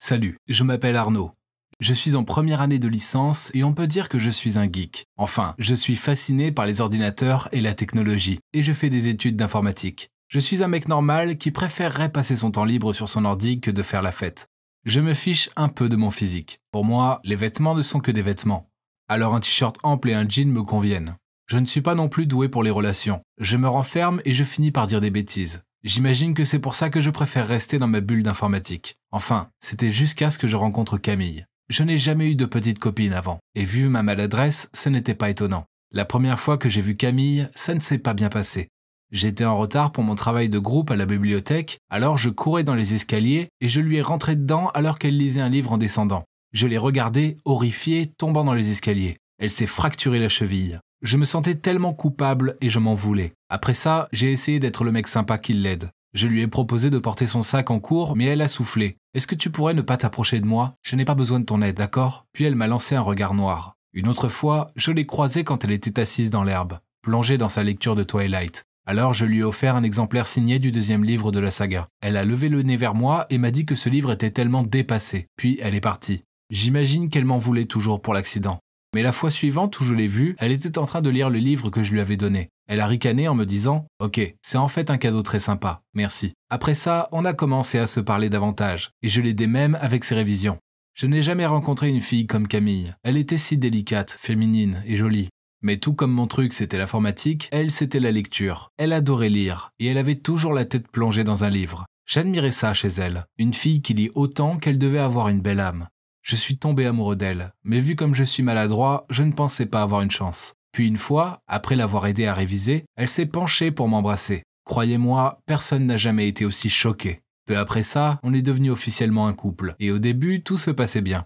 Salut, je m'appelle Arnaud. Je suis en première année de licence et on peut dire que je suis un geek. Enfin, je suis fasciné par les ordinateurs et la technologie, et je fais des études d'informatique. Je suis un mec normal qui préférerait passer son temps libre sur son ordi que de faire la fête. Je me fiche un peu de mon physique. Pour moi, les vêtements ne sont que des vêtements. Alors un t-shirt ample et un jean me conviennent. Je ne suis pas non plus doué pour les relations. Je me renferme et je finis par dire des bêtises. J'imagine que c'est pour ça que je préfère rester dans ma bulle d'informatique. Enfin, c'était jusqu'à ce que je rencontre Camille. Je n'ai jamais eu de petite copine avant, et vu ma maladresse, ce n'était pas étonnant. La première fois que j'ai vu Camille, ça ne s'est pas bien passé. J'étais en retard pour mon travail de groupe à la bibliothèque, alors je courais dans les escaliers et je lui ai rentré dedans alors qu'elle lisait un livre en descendant. Je l'ai regardée, horrifiée, tombant dans les escaliers. Elle s'est fracturée la cheville. Je me sentais tellement coupable et je m'en voulais. Après ça, j'ai essayé d'être le mec sympa qui l'aide. Je lui ai proposé de porter son sac en cours, mais elle a soufflé. « Est-ce que tu pourrais ne pas t'approcher de moi? Je n'ai pas besoin de ton aide, d'accord ?» Puis elle m'a lancé un regard noir. Une autre fois, je l'ai croisée quand elle était assise dans l'herbe, plongée dans sa lecture de Twilight. Alors je lui ai offert un exemplaire signé du deuxième livre de la saga. Elle a levé le nez vers moi et m'a dit que ce livre était tellement dépassé. Puis elle est partie. J'imagine qu'elle m'en voulait toujours pour l'accident. Mais la fois suivante où je l'ai vue, elle était en train de lire le livre que je lui avais donné. Elle a ricané en me disant « Ok, c'est en fait un cadeau très sympa, merci ». Après ça, on a commencé à se parler davantage, et je l'aidais même avec ses révisions. Je n'ai jamais rencontré une fille comme Camille. Elle était si délicate, féminine et jolie. Mais tout comme mon truc c'était l'informatique, elle c'était la lecture. Elle adorait lire, et elle avait toujours la tête plongée dans un livre. J'admirais ça chez elle, une fille qui lit autant qu'elle devait avoir une belle âme. Je suis tombé amoureux d'elle, mais vu comme je suis maladroit, je ne pensais pas avoir une chance. Puis une fois, après l'avoir aidée à réviser, elle s'est penchée pour m'embrasser. Croyez-moi, personne n'a jamais été aussi choqué. Peu après ça, on est devenu officiellement un couple, et au début, tout se passait bien.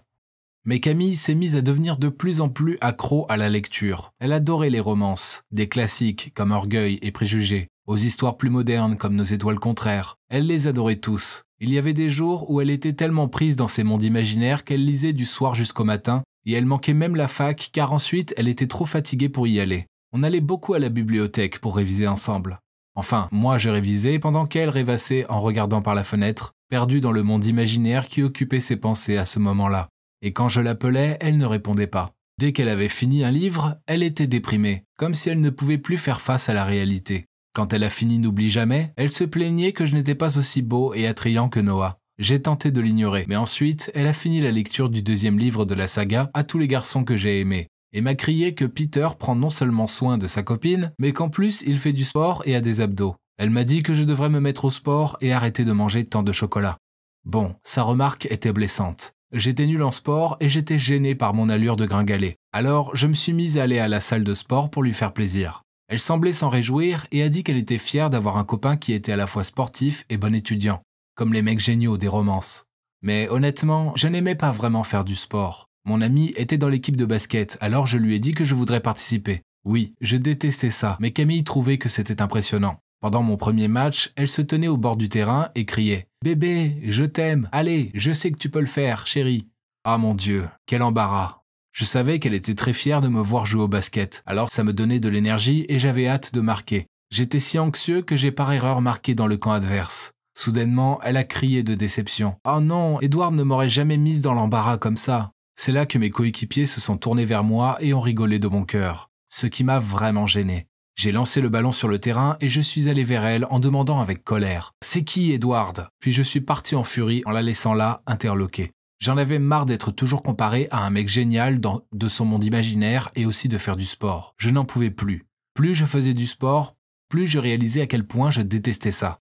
Mais Camille s'est mise à devenir de plus en plus accro à la lecture. Elle adorait les romances, des classiques comme Orgueil et Préjugés, aux histoires plus modernes comme Nos étoiles contraires. Elle les adorait tous. Il y avait des jours où elle était tellement prise dans ces mondes imaginaires qu'elle lisait du soir jusqu'au matin, et elle manquait même la fac car ensuite elle était trop fatiguée pour y aller. On allait beaucoup à la bibliothèque pour réviser ensemble. Enfin, moi je révisais pendant qu'elle rêvassait en regardant par la fenêtre, perdue dans le monde imaginaire qui occupait ses pensées à ce moment-là. Et quand je l'appelais, elle ne répondait pas. Dès qu'elle avait fini un livre, elle était déprimée, comme si elle ne pouvait plus faire face à la réalité. Quand elle a fini N'oublie jamais, elle se plaignait que je n'étais pas aussi beau et attrayant que Noah. J'ai tenté de l'ignorer, mais ensuite, elle a fini la lecture du deuxième livre de la saga À tous les garçons que j'ai aimés, et m'a crié que Peter prend non seulement soin de sa copine, mais qu'en plus il fait du sport et a des abdos. Elle m'a dit que je devrais me mettre au sport et arrêter de manger tant de chocolat. Bon, sa remarque était blessante. J'étais nul en sport et j'étais gêné par mon allure de gringalet. Alors, je me suis mise à aller à la salle de sport pour lui faire plaisir. Elle semblait s'en réjouir et a dit qu'elle était fière d'avoir un copain qui était à la fois sportif et bon étudiant, comme les mecs géniaux des romances. Mais honnêtement, je n'aimais pas vraiment faire du sport. Mon ami était dans l'équipe de basket, alors je lui ai dit que je voudrais participer. Oui, je détestais ça, mais Camille trouvait que c'était impressionnant. Pendant mon premier match, elle se tenait au bord du terrain et criait « Bébé, je t'aime, allez, je sais que tu peux le faire, chérie !» Ah mon Dieu, quel embarras! Je savais qu'elle était très fière de me voir jouer au basket, alors ça me donnait de l'énergie et j'avais hâte de marquer. J'étais si anxieux que j'ai par erreur marqué dans le camp adverse. Soudainement, elle a crié de déception. « Oh non, Edward ne m'aurait jamais mise dans l'embarras comme ça !» C'est là que mes coéquipiers se sont tournés vers moi et ont rigolé de bon cœur, ce qui m'a vraiment gêné. J'ai lancé le ballon sur le terrain et je suis allé vers elle en demandant avec colère « C'est qui, Edward ?» Puis je suis parti en furie en la laissant là, interloquée. J'en avais marre d'être toujours comparé à un mec génial de son monde imaginaire et aussi de faire du sport. Je n'en pouvais plus. Plus je faisais du sport, plus je réalisais à quel point je détestais ça.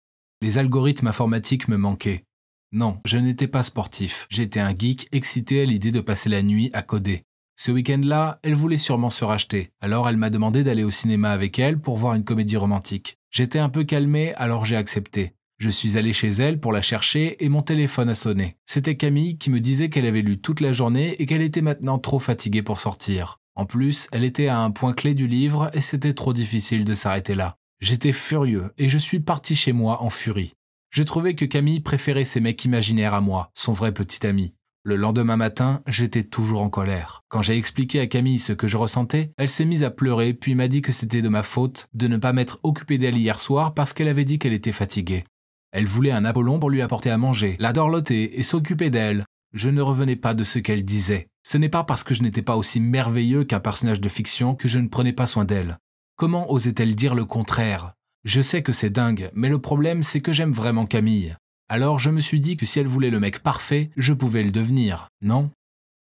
Les algorithmes informatiques me manquaient. Non, je n'étais pas sportif. J'étais un geek excité à l'idée de passer la nuit à coder. Ce week-end-là, elle voulait sûrement se racheter. Alors elle m'a demandé d'aller au cinéma avec elle pour voir une comédie romantique. J'étais un peu calmé, alors j'ai accepté. Je suis allé chez elle pour la chercher et mon téléphone a sonné. C'était Camille qui me disait qu'elle avait lu toute la journée et qu'elle était maintenant trop fatiguée pour sortir. En plus, elle était à un point clé du livre et c'était trop difficile de s'arrêter là. J'étais furieux et je suis parti chez moi en furie. Je trouvais que Camille préférait ses mecs imaginaires à moi, son vrai petit ami. Le lendemain matin, j'étais toujours en colère. Quand j'ai expliqué à Camille ce que je ressentais, elle s'est mise à pleurer puis m'a dit que c'était de ma faute de ne pas m'être occupé d'elle hier soir parce qu'elle avait dit qu'elle était fatiguée. Elle voulait un Apollon pour lui apporter à manger, la dorloter et s'occuper d'elle. Je ne revenais pas de ce qu'elle disait. Ce n'est pas parce que je n'étais pas aussi merveilleux qu'un personnage de fiction que je ne prenais pas soin d'elle. Comment osait-elle dire le contraire? Je sais que c'est dingue, mais le problème c'est que j'aime vraiment Camille. Alors je me suis dit que si elle voulait le mec parfait, je pouvais le devenir, non?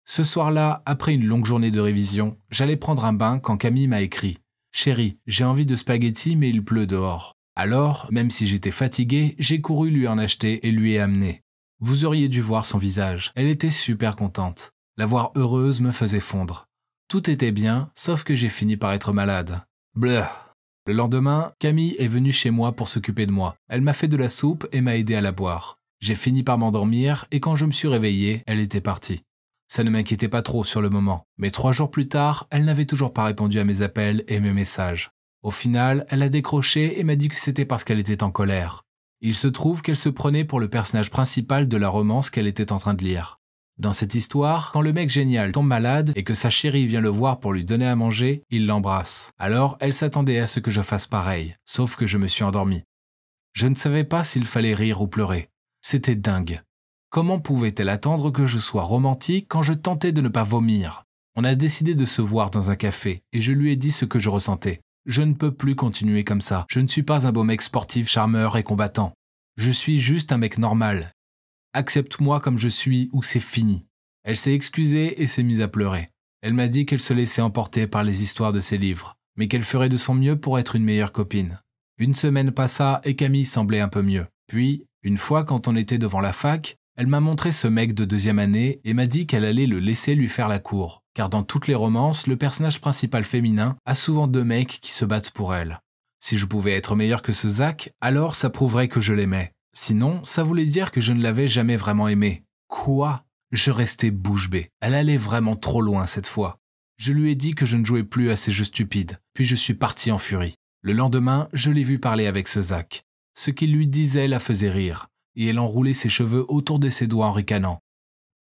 Ce soir-là, après une longue journée de révision, j'allais prendre un bain quand Camille m'a écrit « Chérie, j'ai envie de spaghettis mais il pleut dehors. » Alors, même si j'étais fatigué, j'ai couru lui en acheter et lui ai amené. Vous auriez dû voir son visage, elle était super contente. La voir heureuse me faisait fondre. Tout était bien, sauf que j'ai fini par être malade. Bleu. Le lendemain, Camille est venue chez moi pour s'occuper de moi. Elle m'a fait de la soupe et m'a aidé à la boire. J'ai fini par m'endormir et quand je me suis réveillé, elle était partie. Ça ne m'inquiétait pas trop sur le moment, mais 3 jours plus tard, elle n'avait toujours pas répondu à mes appels et mes messages. Au final, elle a décroché et m'a dit que c'était parce qu'elle était en colère. Il se trouve qu'elle se prenait pour le personnage principal de la romance qu'elle était en train de lire. Dans cette histoire, quand le mec génial tombe malade et que sa chérie vient le voir pour lui donner à manger, il l'embrasse. Alors, elle s'attendait à ce que je fasse pareil, sauf que je me suis endormi. Je ne savais pas s'il fallait rire ou pleurer. C'était dingue. Comment pouvait-elle attendre que je sois romantique quand je tentais de ne pas vomir? On a décidé de se voir dans un café et je lui ai dit ce que je ressentais. Je ne peux plus continuer comme ça. Je ne suis pas un beau mec sportif, charmeur et combattant. Je suis juste un mec normal. Accepte-moi comme je suis ou c'est fini. Elle s'est excusée et s'est mise à pleurer. Elle m'a dit qu'elle se laissait emporter par les histoires de ses livres, mais qu'elle ferait de son mieux pour être une meilleure copine. Une semaine passa et Camille semblait un peu mieux. Puis, une fois quand on était devant la fac, elle m'a montré ce mec de 2e année et m'a dit qu'elle allait le laisser lui faire la cour, car dans toutes les romances, le personnage principal féminin a souvent 2 mecs qui se battent pour elle. Si je pouvais être meilleur que ce Zach, alors ça prouverait que je l'aimais. Sinon, ça voulait dire que je ne l'avais jamais vraiment aimé. Quoi? Je restais bouche bée. Elle allait vraiment trop loin cette fois. Je lui ai dit que je ne jouais plus à ces jeux stupides, puis je suis parti en furie. Le lendemain, je l'ai vu parler avec ce Zach. Ce qu'il lui disait la faisait rire, et elle enroulait ses cheveux autour de ses doigts en ricanant.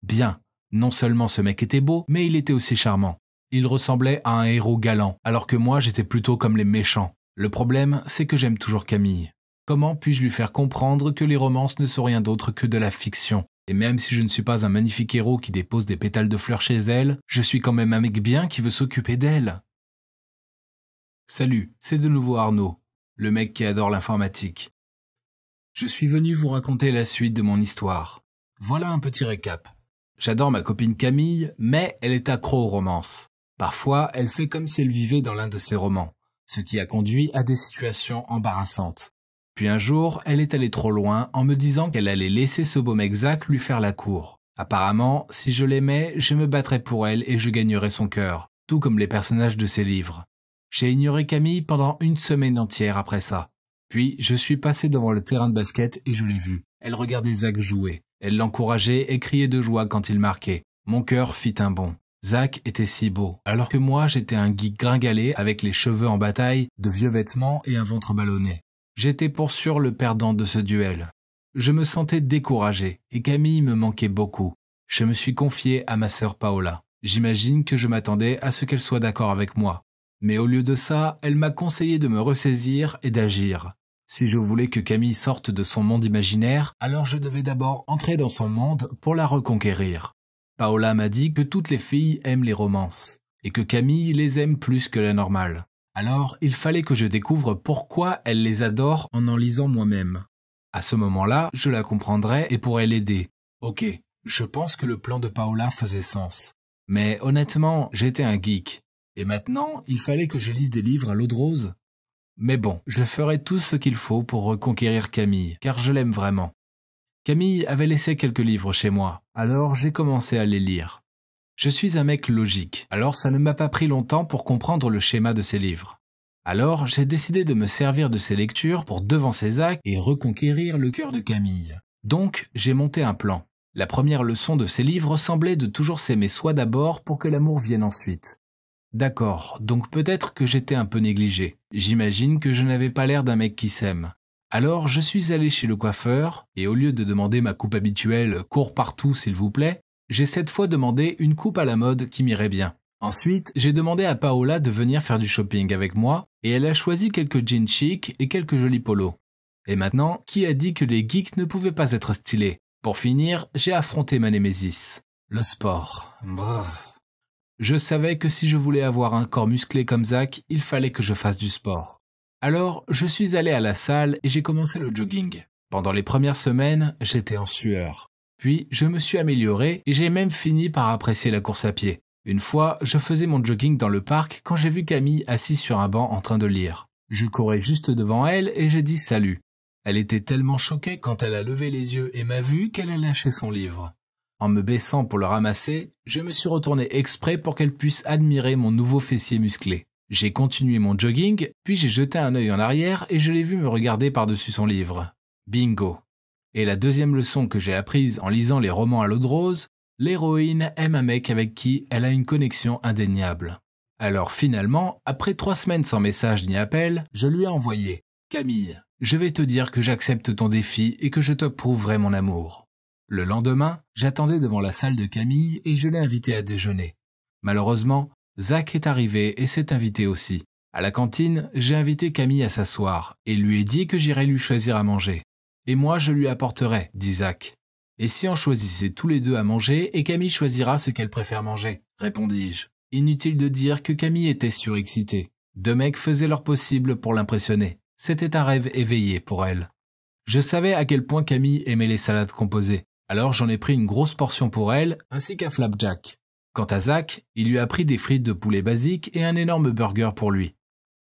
Bien, non seulement ce mec était beau, mais il était aussi charmant. Il ressemblait à un héros galant, alors que moi j'étais plutôt comme les méchants. Le problème, c'est que j'aime toujours Camille. Comment puis-je lui faire comprendre que les romances ne sont rien d'autre que de la fiction? Et même si je ne suis pas un magnifique héros qui dépose des pétales de fleurs chez elle, je suis quand même un mec bien qui veut s'occuper d'elle. Salut, c'est de nouveau Arnaud, le mec qui adore l'informatique. Je suis venu vous raconter la suite de mon histoire. Voilà un petit récap. J'adore ma copine Camille, mais elle est accro aux romances. Parfois, elle fait comme si elle vivait dans l'un de ses romans, ce qui a conduit à des situations embarrassantes. Puis un jour, elle est allée trop loin en me disant qu'elle allait laisser ce beau mec Zach lui faire la cour. Apparemment, si je l'aimais, je me battrais pour elle et je gagnerais son cœur, tout comme les personnages de ses livres. J'ai ignoré Camille pendant une semaine entière après ça. Puis, je suis passé devant le terrain de basket et je l'ai vue. Elle regardait Zach jouer. Elle l'encourageait et criait de joie quand il marquait. Mon cœur fit un bond. Zach était si beau, alors que moi j'étais un geek gringalé avec les cheveux en bataille, de vieux vêtements et un ventre ballonné. J'étais pour sûr le perdant de ce duel. Je me sentais découragé et Camille me manquait beaucoup. Je me suis confié à ma sœur Paola. J'imagine que je m'attendais à ce qu'elle soit d'accord avec moi. Mais au lieu de ça, elle m'a conseillé de me ressaisir et d'agir. Si je voulais que Camille sorte de son monde imaginaire, alors je devais d'abord entrer dans son monde pour la reconquérir. Paola m'a dit que toutes les filles aiment les romances, et que Camille les aime plus que la normale. Alors, il fallait que je découvre pourquoi elle les adore en lisant moi-même. À ce moment-là, je la comprendrais et pourrais l'aider. Ok, je pense que le plan de Paola faisait sens. Mais honnêtement, j'étais un geek. Et maintenant, il fallait que je lise des livres à l'eau de rose. Mais bon, je ferai tout ce qu'il faut pour reconquérir Camille, car je l'aime vraiment. Camille avait laissé quelques livres chez moi, alors j'ai commencé à les lire. Je suis un mec logique, alors ça ne m'a pas pris longtemps pour comprendre le schéma de ces livres. Alors j'ai décidé de me servir de ces lectures pour devancer Zach et reconquérir le cœur de Camille. Donc j'ai monté un plan. La première leçon de ces livres semblait de toujours s'aimer soi d'abord pour que l'amour vienne ensuite. D'accord, donc peut-être que j'étais un peu négligé. J'imagine que je n'avais pas l'air d'un mec qui s'aime. Alors je suis allé chez le coiffeur, et au lieu de demander ma coupe habituelle « cours partout s'il vous plaît », j'ai cette fois demandé une coupe à la mode qui m'irait bien. Ensuite, j'ai demandé à Paola de venir faire du shopping avec moi, et elle a choisi quelques jeans chics et quelques jolis polos. Et maintenant, qui a dit que les geeks ne pouvaient pas être stylés? Pour finir, j'ai affronté ma némésis, le sport. Bref. Je savais que si je voulais avoir un corps musclé comme Zach, il fallait que je fasse du sport. Alors, je suis allé à la salle et j'ai commencé le jogging. Pendant les premières semaines, j'étais en sueur. Puis, je me suis amélioré et j'ai même fini par apprécier la course à pied. Une fois, je faisais mon jogging dans le parc quand j'ai vu Camille assise sur un banc en train de lire. Je courais juste devant elle et j'ai dit salut. Elle était tellement choquée quand elle a levé les yeux et m'a vu qu'elle a lâché son livre. En me baissant pour le ramasser, je me suis retourné exprès pour qu'elle puisse admirer mon nouveau fessier musclé. J'ai continué mon jogging, puis j'ai jeté un œil en arrière et je l'ai vu me regarder par-dessus son livre. Bingo! Et la deuxième leçon que j'ai apprise en lisant les romans à l'eau de rose, l'héroïne aime un mec avec qui elle a une connexion indéniable. Alors finalement, après 3 semaines sans message ni appel, je lui ai envoyé « Camille, je vais te dire que j'accepte ton défi et que je te prouverai mon amour. » Le lendemain, j'attendais devant la salle de Camille et je l'ai invitée à déjeuner. Malheureusement, Zach est arrivé et s'est invité aussi. À la cantine, j'ai invité Camille à s'asseoir et lui ai dit que j'irais lui choisir à manger. « Et moi, je lui apporterai, » dit Zach. « Et si on choisissait tous les deux à manger et Camille choisira ce qu'elle préfère manger ?» répondis-je. Inutile de dire que Camille était surexcitée. 2 mecs faisaient leur possible pour l'impressionner. C'était un rêve éveillé pour elle. Je savais à quel point Camille aimait les salades composées. Alors j'en ai pris une grosse portion pour elle, ainsi qu'un flapjack. Quant à Zach, il lui a pris des frites de poulet basiques et un énorme burger pour lui.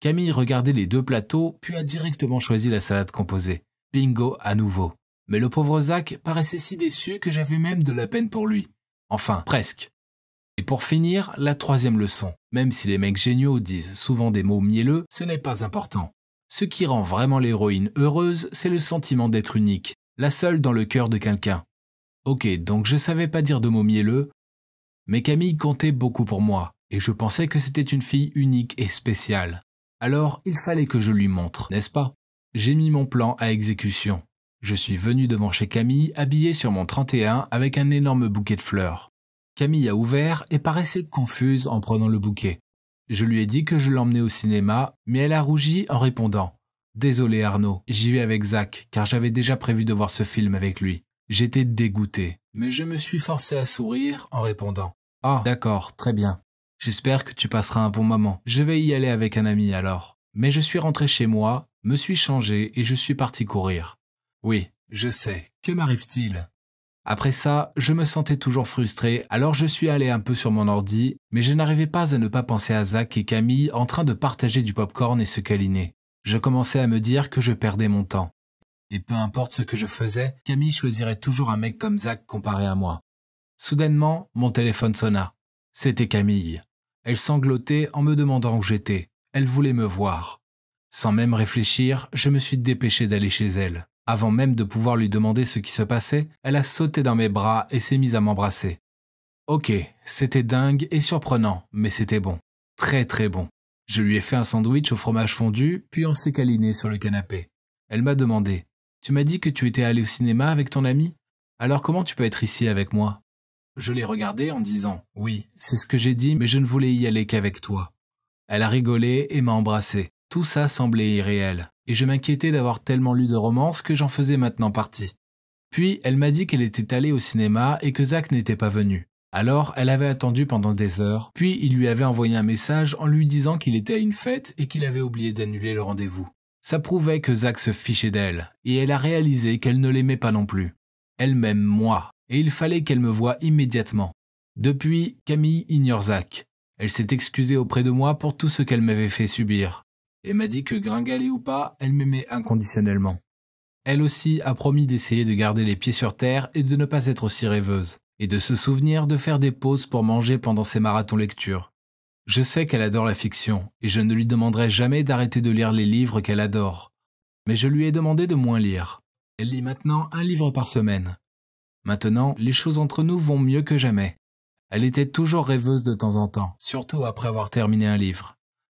Camille regardait les 2 plateaux, puis a directement choisi la salade composée. Bingo à nouveau. Mais le pauvre Zach paraissait si déçu que j'avais même de la peine pour lui. Enfin, presque. Et pour finir, la 3e leçon. Même si les mecs géniaux disent souvent des mots mielleux, ce n'est pas important. Ce qui rend vraiment l'héroïne heureuse, c'est le sentiment d'être unique, la seule dans le cœur de quelqu'un. Ok, donc je savais pas dire de mots mielleux, mais Camille comptait beaucoup pour moi, et je pensais que c'était une fille unique et spéciale. Alors, il fallait que je lui montre, n'est-ce pas? J'ai mis mon plan à exécution. Je suis venu devant chez Camille, habillé sur mon 31 avec un énorme bouquet de fleurs. Camille a ouvert et paraissait confuse en prenant le bouquet. Je lui ai dit que je l'emmenais au cinéma, mais elle a rougi en répondant « Désolé Arnaud, j'y vais avec Zach, car j'avais déjà prévu de voir ce film avec lui. » J'étais dégoûté, mais je me suis forcé à sourire en répondant « Ah, d'accord, très bien. J'espère que tu passeras un bon moment. Je vais y aller avec un ami alors. » Mais je suis rentré chez moi, me suis changé et je suis parti courir. Oui, je sais, que m'arrive-t-il? Après ça, je me sentais toujours frustré, alors je suis allé un peu sur mon ordi, mais je n'arrivais pas à ne pas penser à Zach et Camille en train de partager du popcorn et se câliner. Je commençais à me dire que je perdais mon temps. Et peu importe ce que je faisais, Camille choisirait toujours un mec comme Zach comparé à moi. Soudainement, mon téléphone sonna. C'était Camille. Elle sanglotait en me demandant où j'étais. Elle voulait me voir. Sans même réfléchir, je me suis dépêché d'aller chez elle. Avant même de pouvoir lui demander ce qui se passait, elle a sauté dans mes bras et s'est mise à m'embrasser. Ok, c'était dingue et surprenant, mais c'était bon. Très très bon. Je lui ai fait un sandwich au fromage fondu, puis on s'est câliné sur le canapé. Elle m'a demandé « Tu m'as dit que tu étais allé au cinéma avec ton ami? Alors comment tu peux être ici avec moi ?» Je l'ai regardée en disant « Oui, c'est ce que j'ai dit, mais je ne voulais y aller qu'avec toi. » Elle a rigolé et m'a embrassé. Tout ça semblait irréel, et je m'inquiétais d'avoir tellement lu de romances que j'en faisais maintenant partie. Puis elle m'a dit qu'elle était allée au cinéma et que Zach n'était pas venu. Alors elle avait attendu pendant des heures, puis il lui avait envoyé un message en lui disant qu'il était à une fête et qu'il avait oublié d'annuler le rendez-vous. Ça prouvait que Zach se fichait d'elle, et elle a réalisé qu'elle ne l'aimait pas non plus. Elle m'aime moi, et il fallait qu'elle me voie immédiatement. Depuis, Camille ignore Zach. Elle s'est excusée auprès de moi pour tout ce qu'elle m'avait fait subir. Et m'a dit que gringalée ou pas, elle m'aimait inconditionnellement. Elle aussi a promis d'essayer de garder les pieds sur terre et de ne pas être aussi rêveuse, et de se souvenir de faire des pauses pour manger pendant ses marathons lecture. Je sais qu'elle adore la fiction, et je ne lui demanderai jamais d'arrêter de lire les livres qu'elle adore. Mais je lui ai demandé de moins lire. Elle lit maintenant 1 livre par semaine. Maintenant, les choses entre nous vont mieux que jamais. Elle était toujours rêveuse de temps en temps, surtout après avoir terminé un livre.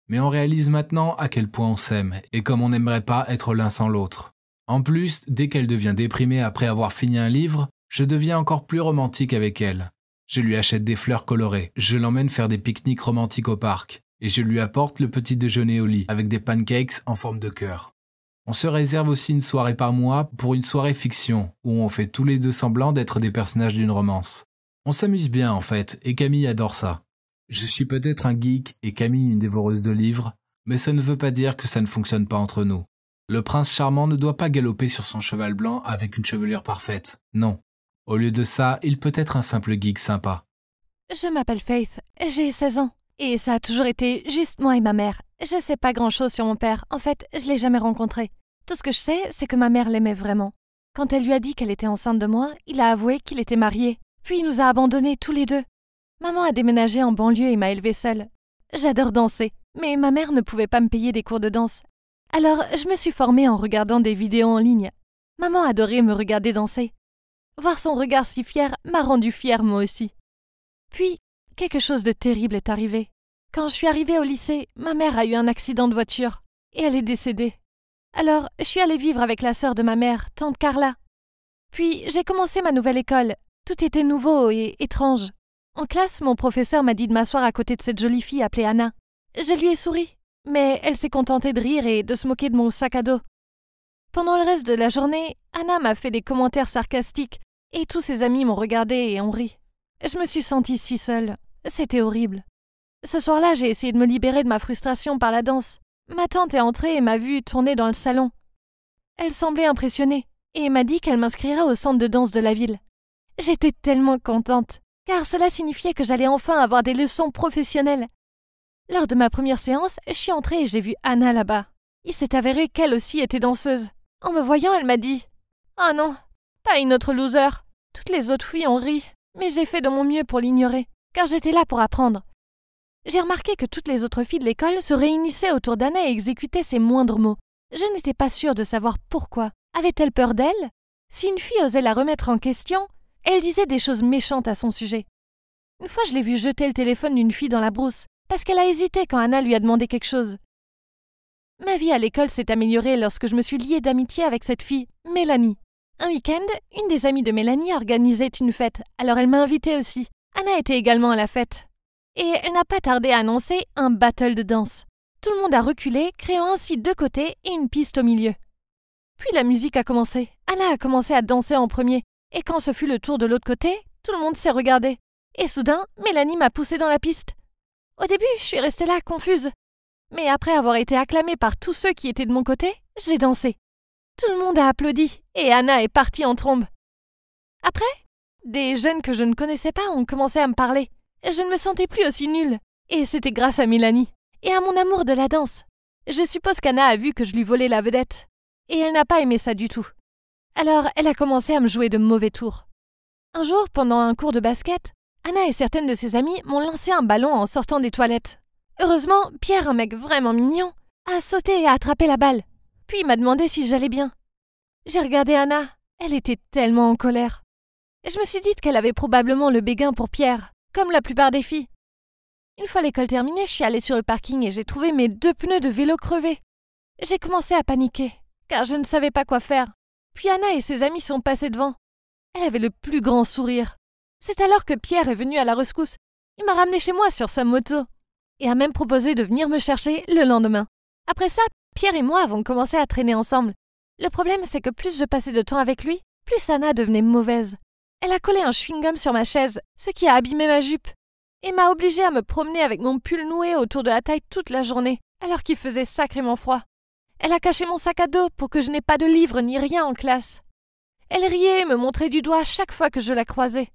Mais on réalise maintenant à quel point on s'aime et comme on n'aimerait pas être l'un sans l'autre. En plus, dès qu'elle devient déprimée après avoir fini un livre, je deviens encore plus romantique avec elle. Je lui achète des fleurs colorées, je l'emmène faire des pique-niques romantiques au parc et je lui apporte le petit déjeuner au lit avec des pancakes en forme de cœur. On se réserve aussi une soirée par mois pour une soirée fiction, où on fait tous les deux semblant d'être des personnages d'une romance. On s'amuse bien en fait, et Camille adore ça. Je suis peut-être un geek et Camille une dévoreuse de livres, mais ça ne veut pas dire que ça ne fonctionne pas entre nous. Le prince charmant ne doit pas galoper sur son cheval blanc avec une chevelure parfaite, non. Au lieu de ça, il peut être un simple geek sympa. Je m'appelle Faith, j'ai 16 ans, et ça a toujours été juste moi et ma mère. Je sais pas grand-chose sur mon père, en fait, je l'ai jamais rencontré. Tout ce que je sais, c'est que ma mère l'aimait vraiment. Quand elle lui a dit qu'elle était enceinte de moi, il a avoué qu'il était marié, puis il nous a abandonnés tous les deux. Maman a déménagé en banlieue et m'a élevée seule. J'adore danser, mais ma mère ne pouvait pas me payer des cours de danse. Alors, je me suis formée en regardant des vidéos en ligne. Maman adorait me regarder danser. Voir son regard si fier m'a rendue fière moi aussi. Puis, quelque chose de terrible est arrivé. Quand je suis arrivée au lycée, ma mère a eu un accident de voiture et elle est décédée. Alors, je suis allée vivre avec la sœur de ma mère, tante Carla. Puis, j'ai commencé ma nouvelle école. Tout était nouveau et étrange. En classe, mon professeur m'a dit de m'asseoir à côté de cette jolie fille appelée Anna. Je lui ai souri, mais elle s'est contentée de rire et de se moquer de mon sac à dos. Pendant le reste de la journée, Anna m'a fait des commentaires sarcastiques et tous ses amis m'ont regardée et ont ri. Je me suis sentie si seule. C'était horrible. Ce soir-là, j'ai essayé de me libérer de ma frustration par la danse. Ma tante est entrée et m'a vue tourner dans le salon. Elle semblait impressionnée et m'a dit qu'elle m'inscrirait au centre de danse de la ville. J'étais tellement contente, car cela signifiait que j'allais enfin avoir des leçons professionnelles. Lors de ma première séance, je suis entrée et j'ai vu Anna là-bas. Il s'est avéré qu'elle aussi était danseuse. En me voyant, elle m'a dit « Oh non, pas une autre loser !» Toutes les autres filles ont ri, mais j'ai fait de mon mieux pour l'ignorer, car j'étais là pour apprendre. J'ai remarqué que toutes les autres filles de l'école se réunissaient autour d'Anna et exécutaient ses moindres mots. Je n'étais pas sûre de savoir pourquoi. Avait-elle peur d'elle? Si une fille osait la remettre en question, elle disait des choses méchantes à son sujet. Une fois, je l'ai vue jeter le téléphone d'une fille dans la brousse, parce qu'elle a hésité quand Anna lui a demandé quelque chose. Ma vie à l'école s'est améliorée lorsque je me suis liée d'amitié avec cette fille, Mélanie. Un week-end, une des amies de Mélanie organisait une fête, alors elle m'a invitée aussi. Anna était également à la fête. Et elle n'a pas tardé à annoncer un battle de danse. Tout le monde a reculé, créant ainsi deux côtés et une piste au milieu. Puis la musique a commencé. Anna a commencé à danser en premier, et quand ce fut le tour de l'autre côté, tout le monde s'est regardé. Et soudain, Mélanie m'a poussée dans la piste. Au début, je suis restée là, confuse. Mais après avoir été acclamée par tous ceux qui étaient de mon côté, j'ai dansé. Tout le monde a applaudi, et Anna est partie en trombe. Après, des jeunes que je ne connaissais pas ont commencé à me parler. Je ne me sentais plus aussi nulle. Et c'était grâce à Mélanie, et à mon amour de la danse. Je suppose qu'Anna a vu que je lui volais la vedette. Et elle n'a pas aimé ça du tout. Alors, elle a commencé à me jouer de mauvais tours. Un jour, pendant un cours de basket, Anna et certaines de ses amies m'ont lancé un ballon en sortant des toilettes. Heureusement, Pierre, un mec vraiment mignon, a sauté et a attrapé la balle. Puis il m'a demandé si j'allais bien. J'ai regardé Anna. Elle était tellement en colère. Je me suis dit qu'elle avait probablement le béguin pour Pierre, comme la plupart des filles. Une fois l'école terminée, je suis allée sur le parking et j'ai trouvé mes 2 pneus de vélo crevés. J'ai commencé à paniquer, car je ne savais pas quoi faire. Puis Anna et ses amis sont passés devant. Elle avait le plus grand sourire. C'est alors que Pierre est venu à la rescousse. Il m'a ramené chez moi sur sa moto et a même proposé de venir me chercher le lendemain. Après ça, Pierre et moi avons commencé à traîner ensemble. Le problème, c'est que plus je passais de temps avec lui, plus Anna devenait mauvaise. Elle a collé un chewing-gum sur ma chaise, ce qui a abîmé ma jupe, et m'a obligée à me promener avec mon pull noué autour de la taille toute la journée, alors qu'il faisait sacrément froid. Elle a caché mon sac à dos pour que je n'ai pas de livres ni rien en classe. Elle riait et me montrait du doigt chaque fois que je la croisais.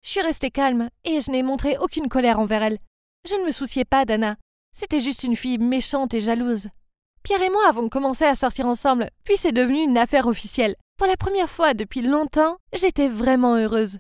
Je suis restée calme et je n'ai montré aucune colère envers elle. Je ne me souciais pas d'Anna. C'était juste une fille méchante et jalouse. Pierre et moi avons commencé à sortir ensemble, puis c'est devenu une affaire officielle. Pour la première fois depuis longtemps, j'étais vraiment heureuse.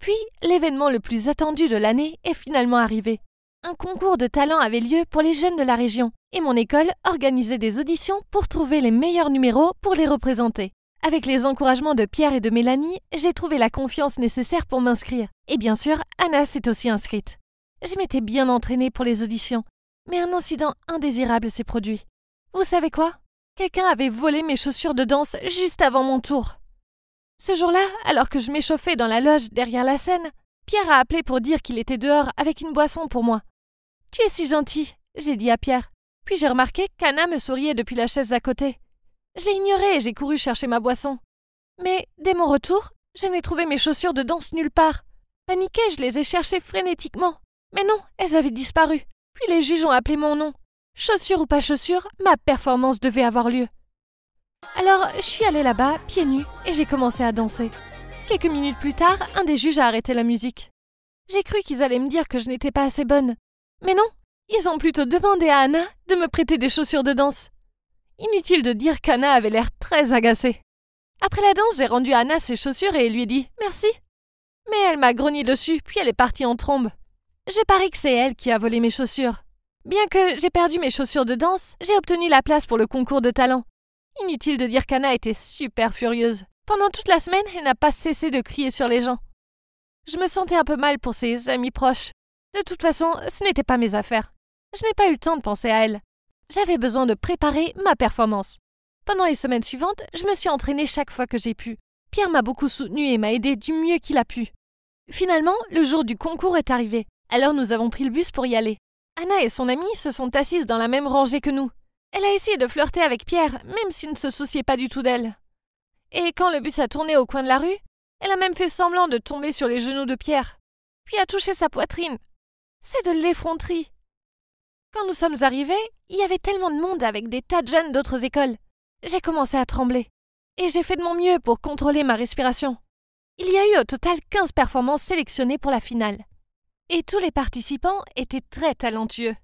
Puis, l'événement le plus attendu de l'année est finalement arrivé. Un concours de talent avait lieu pour les jeunes de la région, et mon école organisait des auditions pour trouver les meilleurs numéros pour les représenter. Avec les encouragements de Pierre et de Mélanie, j'ai trouvé la confiance nécessaire pour m'inscrire. Et bien sûr, Anna s'est aussi inscrite. Je m'étais bien entraînée pour les auditions, mais un incident indésirable s'est produit. Vous savez quoi? Quelqu'un avait volé mes chaussures de danse juste avant mon tour. Ce jour-là, alors que je m'échauffais dans la loge derrière la scène, Pierre a appelé pour dire qu'il était dehors avec une boisson pour moi. « Tu es si gentil », j'ai dit à Pierre. Puis j'ai remarqué qu'Anna me souriait depuis la chaise d'à côté. Je l'ai ignoré et j'ai couru chercher ma boisson. Mais dès mon retour, je n'ai trouvé mes chaussures de danse nulle part. Paniquée, je les ai cherchées frénétiquement. Mais non, elles avaient disparu. Puis les juges ont appelé mon nom. Chaussures ou pas chaussures, ma performance devait avoir lieu. Alors, je suis allée là-bas, pieds nus, et j'ai commencé à danser. Quelques minutes plus tard, un des juges a arrêté la musique. J'ai cru qu'ils allaient me dire que je n'étais pas assez bonne. Mais non, ils ont plutôt demandé à Anna de me prêter des chaussures de danse. Inutile de dire qu'Anna avait l'air très agacée. Après la danse, j'ai rendu à Anna ses chaussures et lui ai dit « Merci ». Mais elle m'a grogné dessus, puis elle est partie en trombe. Je parie que c'est elle qui a volé mes chaussures. Bien que j'ai perdu mes chaussures de danse, j'ai obtenu la place pour le concours de talent. Inutile de dire qu'Anna était super furieuse. Pendant toute la semaine, elle n'a pas cessé de crier sur les gens. Je me sentais un peu mal pour ses amis proches. De toute façon, ce n'était pas mes affaires. Je n'ai pas eu le temps de penser à elle. J'avais besoin de préparer ma performance. Pendant les semaines suivantes, je me suis entraînée chaque fois que j'ai pu. Pierre m'a beaucoup soutenue et m'a aidée du mieux qu'il a pu. Finalement, le jour du concours est arrivé. Alors nous avons pris le bus pour y aller. Anna et son amie se sont assises dans la même rangée que nous. Elle a essayé de flirter avec Pierre, même s'il ne se souciait pas du tout d'elle. Et quand le bus a tourné au coin de la rue, elle a même fait semblant de tomber sur les genoux de Pierre, puis a touché sa poitrine. C'est de l'effronterie. Quand nous sommes arrivés, il y avait tellement de monde avec des tas de jeunes d'autres écoles. J'ai commencé à trembler, et j'ai fait de mon mieux pour contrôler ma respiration. Il y a eu au total 15 performances sélectionnées pour la finale. Et tous les participants étaient très talentueux.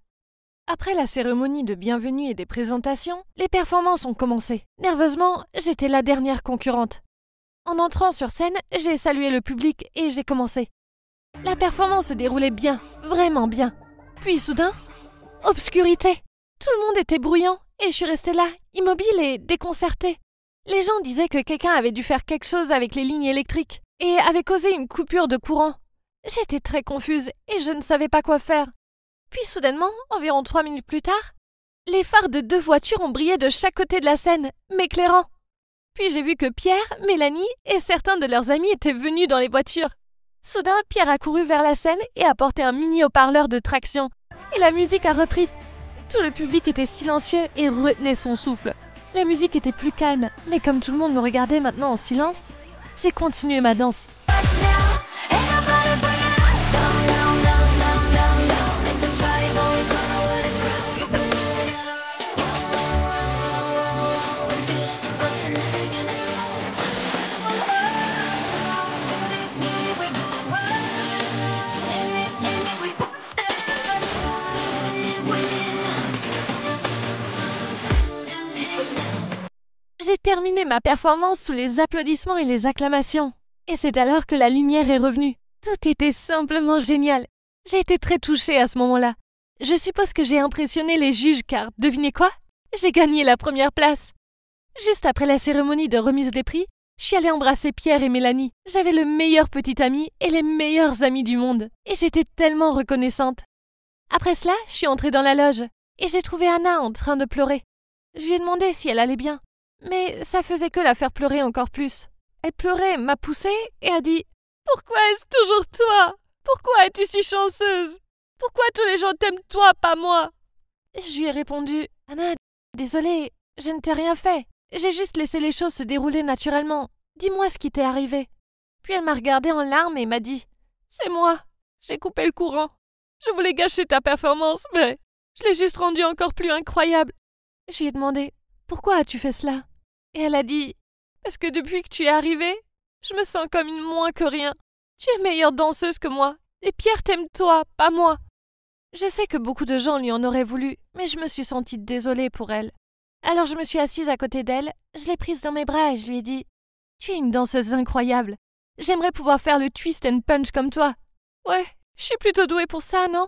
Après la cérémonie de bienvenue et des présentations, les performances ont commencé. Nerveusement, j'étais la dernière concurrente. En entrant sur scène, j'ai salué le public et j'ai commencé. La performance se déroulait bien, vraiment bien. Puis soudain, obscurité. Tout le monde était bruyant et je suis restée là, immobile et déconcertée. Les gens disaient que quelqu'un avait dû faire quelque chose avec les lignes électriques et avait causé une coupure de courant. J'étais très confuse et je ne savais pas quoi faire. Puis soudainement, environ 3 minutes plus tard, les phares de 2 voitures ont brillé de chaque côté de la scène, m'éclairant. Puis j'ai vu que Pierre, Mélanie et certains de leurs amis étaient venus dans les voitures. Soudain, Pierre a couru vers la scène et a porté un mini haut-parleur de traction. Et la musique a repris. Tout le public était silencieux et retenait son souffle. La musique était plus calme, mais comme tout le monde me regardait maintenant en silence, j'ai continué ma danse. J'ai terminé ma performance sous les applaudissements et les acclamations. Et c'est alors que la lumière est revenue. Tout était simplement génial. J'ai été très touchée à ce moment-là. Je suppose que j'ai impressionné les juges car, devinez quoi? J'ai gagné la première place. Juste après la cérémonie de remise des prix, je suis allée embrasser Pierre et Mélanie. J'avais le meilleur petit ami et les meilleurs amis du monde. Et j'étais tellement reconnaissante. Après cela, je suis entrée dans la loge et j'ai trouvé Anna en train de pleurer. Je lui ai demandé si elle allait bien. Mais ça faisait que la faire pleurer encore plus. Elle pleurait, m'a poussée et a dit « Pourquoi est-ce toujours toi? Pourquoi es-tu si chanceuse? Pourquoi tous les gens t'aiment toi, pas moi ?» Je lui ai répondu « Anna, désolée, je ne t'ai rien fait. J'ai juste laissé les choses se dérouler naturellement. Dis-moi ce qui t'est arrivé. » Puis elle m'a regardée en larmes et m'a dit « C'est moi, j'ai coupé le courant. Je voulais gâcher ta performance, mais je l'ai juste rendue encore plus incroyable. » Je lui ai demandé « Pourquoi as-tu fait cela ?» Et elle a dit « Parce que depuis que tu es arrivée, je me sens comme une moins que rien. Tu es meilleure danseuse que moi, et Pierre t'aime toi, pas moi. » Je sais que beaucoup de gens lui en auraient voulu, mais je me suis sentie désolée pour elle. Alors je me suis assise à côté d'elle, je l'ai prise dans mes bras et je lui ai dit « Tu es une danseuse incroyable. J'aimerais pouvoir faire le twist and punch comme toi. Ouais, je suis plutôt douée pour ça, non ?»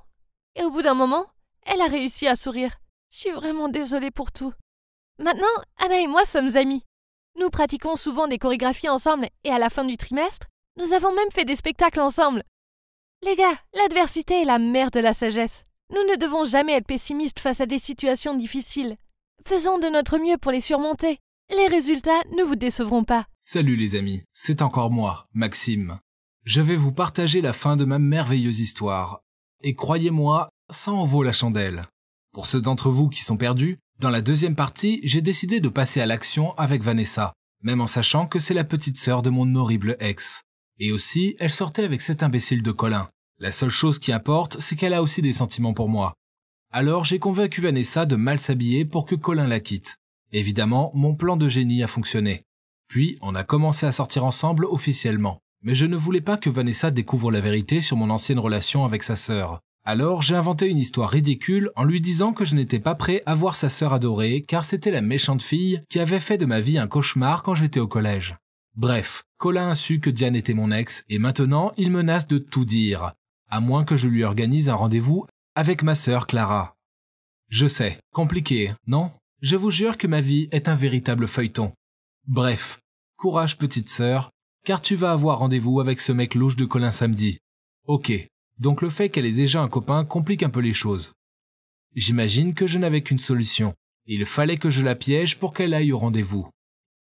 Et au bout d'un moment, elle a réussi à sourire. Je suis vraiment désolée pour tout. Maintenant, Anna et moi sommes amies. Nous pratiquons souvent des chorégraphies ensemble et à la fin du trimestre, nous avons même fait des spectacles ensemble. Les gars, l'adversité est la mère de la sagesse. Nous ne devons jamais être pessimistes face à des situations difficiles. Faisons de notre mieux pour les surmonter. Les résultats ne vous décevront pas. Salut les amis, c'est encore moi, Maxime. Je vais vous partager la fin de ma merveilleuse histoire. Et croyez-moi, ça en vaut la chandelle. Pour ceux d'entre vous qui sont perdus, Dans la deuxième partie, j'ai décidé de passer à l'action avec Vanessa, même en sachant que c'est la petite sœur de mon horrible ex. Et aussi, elle sortait avec cet imbécile de Colin. La seule chose qui importe, c'est qu'elle a aussi des sentiments pour moi. Alors j'ai convaincu Vanessa de mal s'habiller pour que Colin la quitte. Évidemment, mon plan de génie a fonctionné. Puis, on a commencé à sortir ensemble officiellement. Mais je ne voulais pas que Vanessa découvre la vérité sur mon ancienne relation avec sa sœur. Alors j'ai inventé une histoire ridicule en lui disant que je n'étais pas prêt à voir sa sœur adorée car c'était la méchante fille qui avait fait de ma vie un cauchemar quand j'étais au collège. Bref, Colin a su que Diane était mon ex et maintenant il menace de tout dire, à moins que je lui organise un rendez-vous avec ma sœur Clara. Je sais, compliqué, non? Je vous jure que ma vie est un véritable feuilleton. Bref, courage petite sœur, car tu vas avoir rendez-vous avec ce mec louche de Colin samedi. Ok. Donc le fait qu'elle ait déjà un copain complique un peu les choses. J'imagine que je n'avais qu'une solution. Il fallait que je la piège pour qu'elle aille au rendez-vous.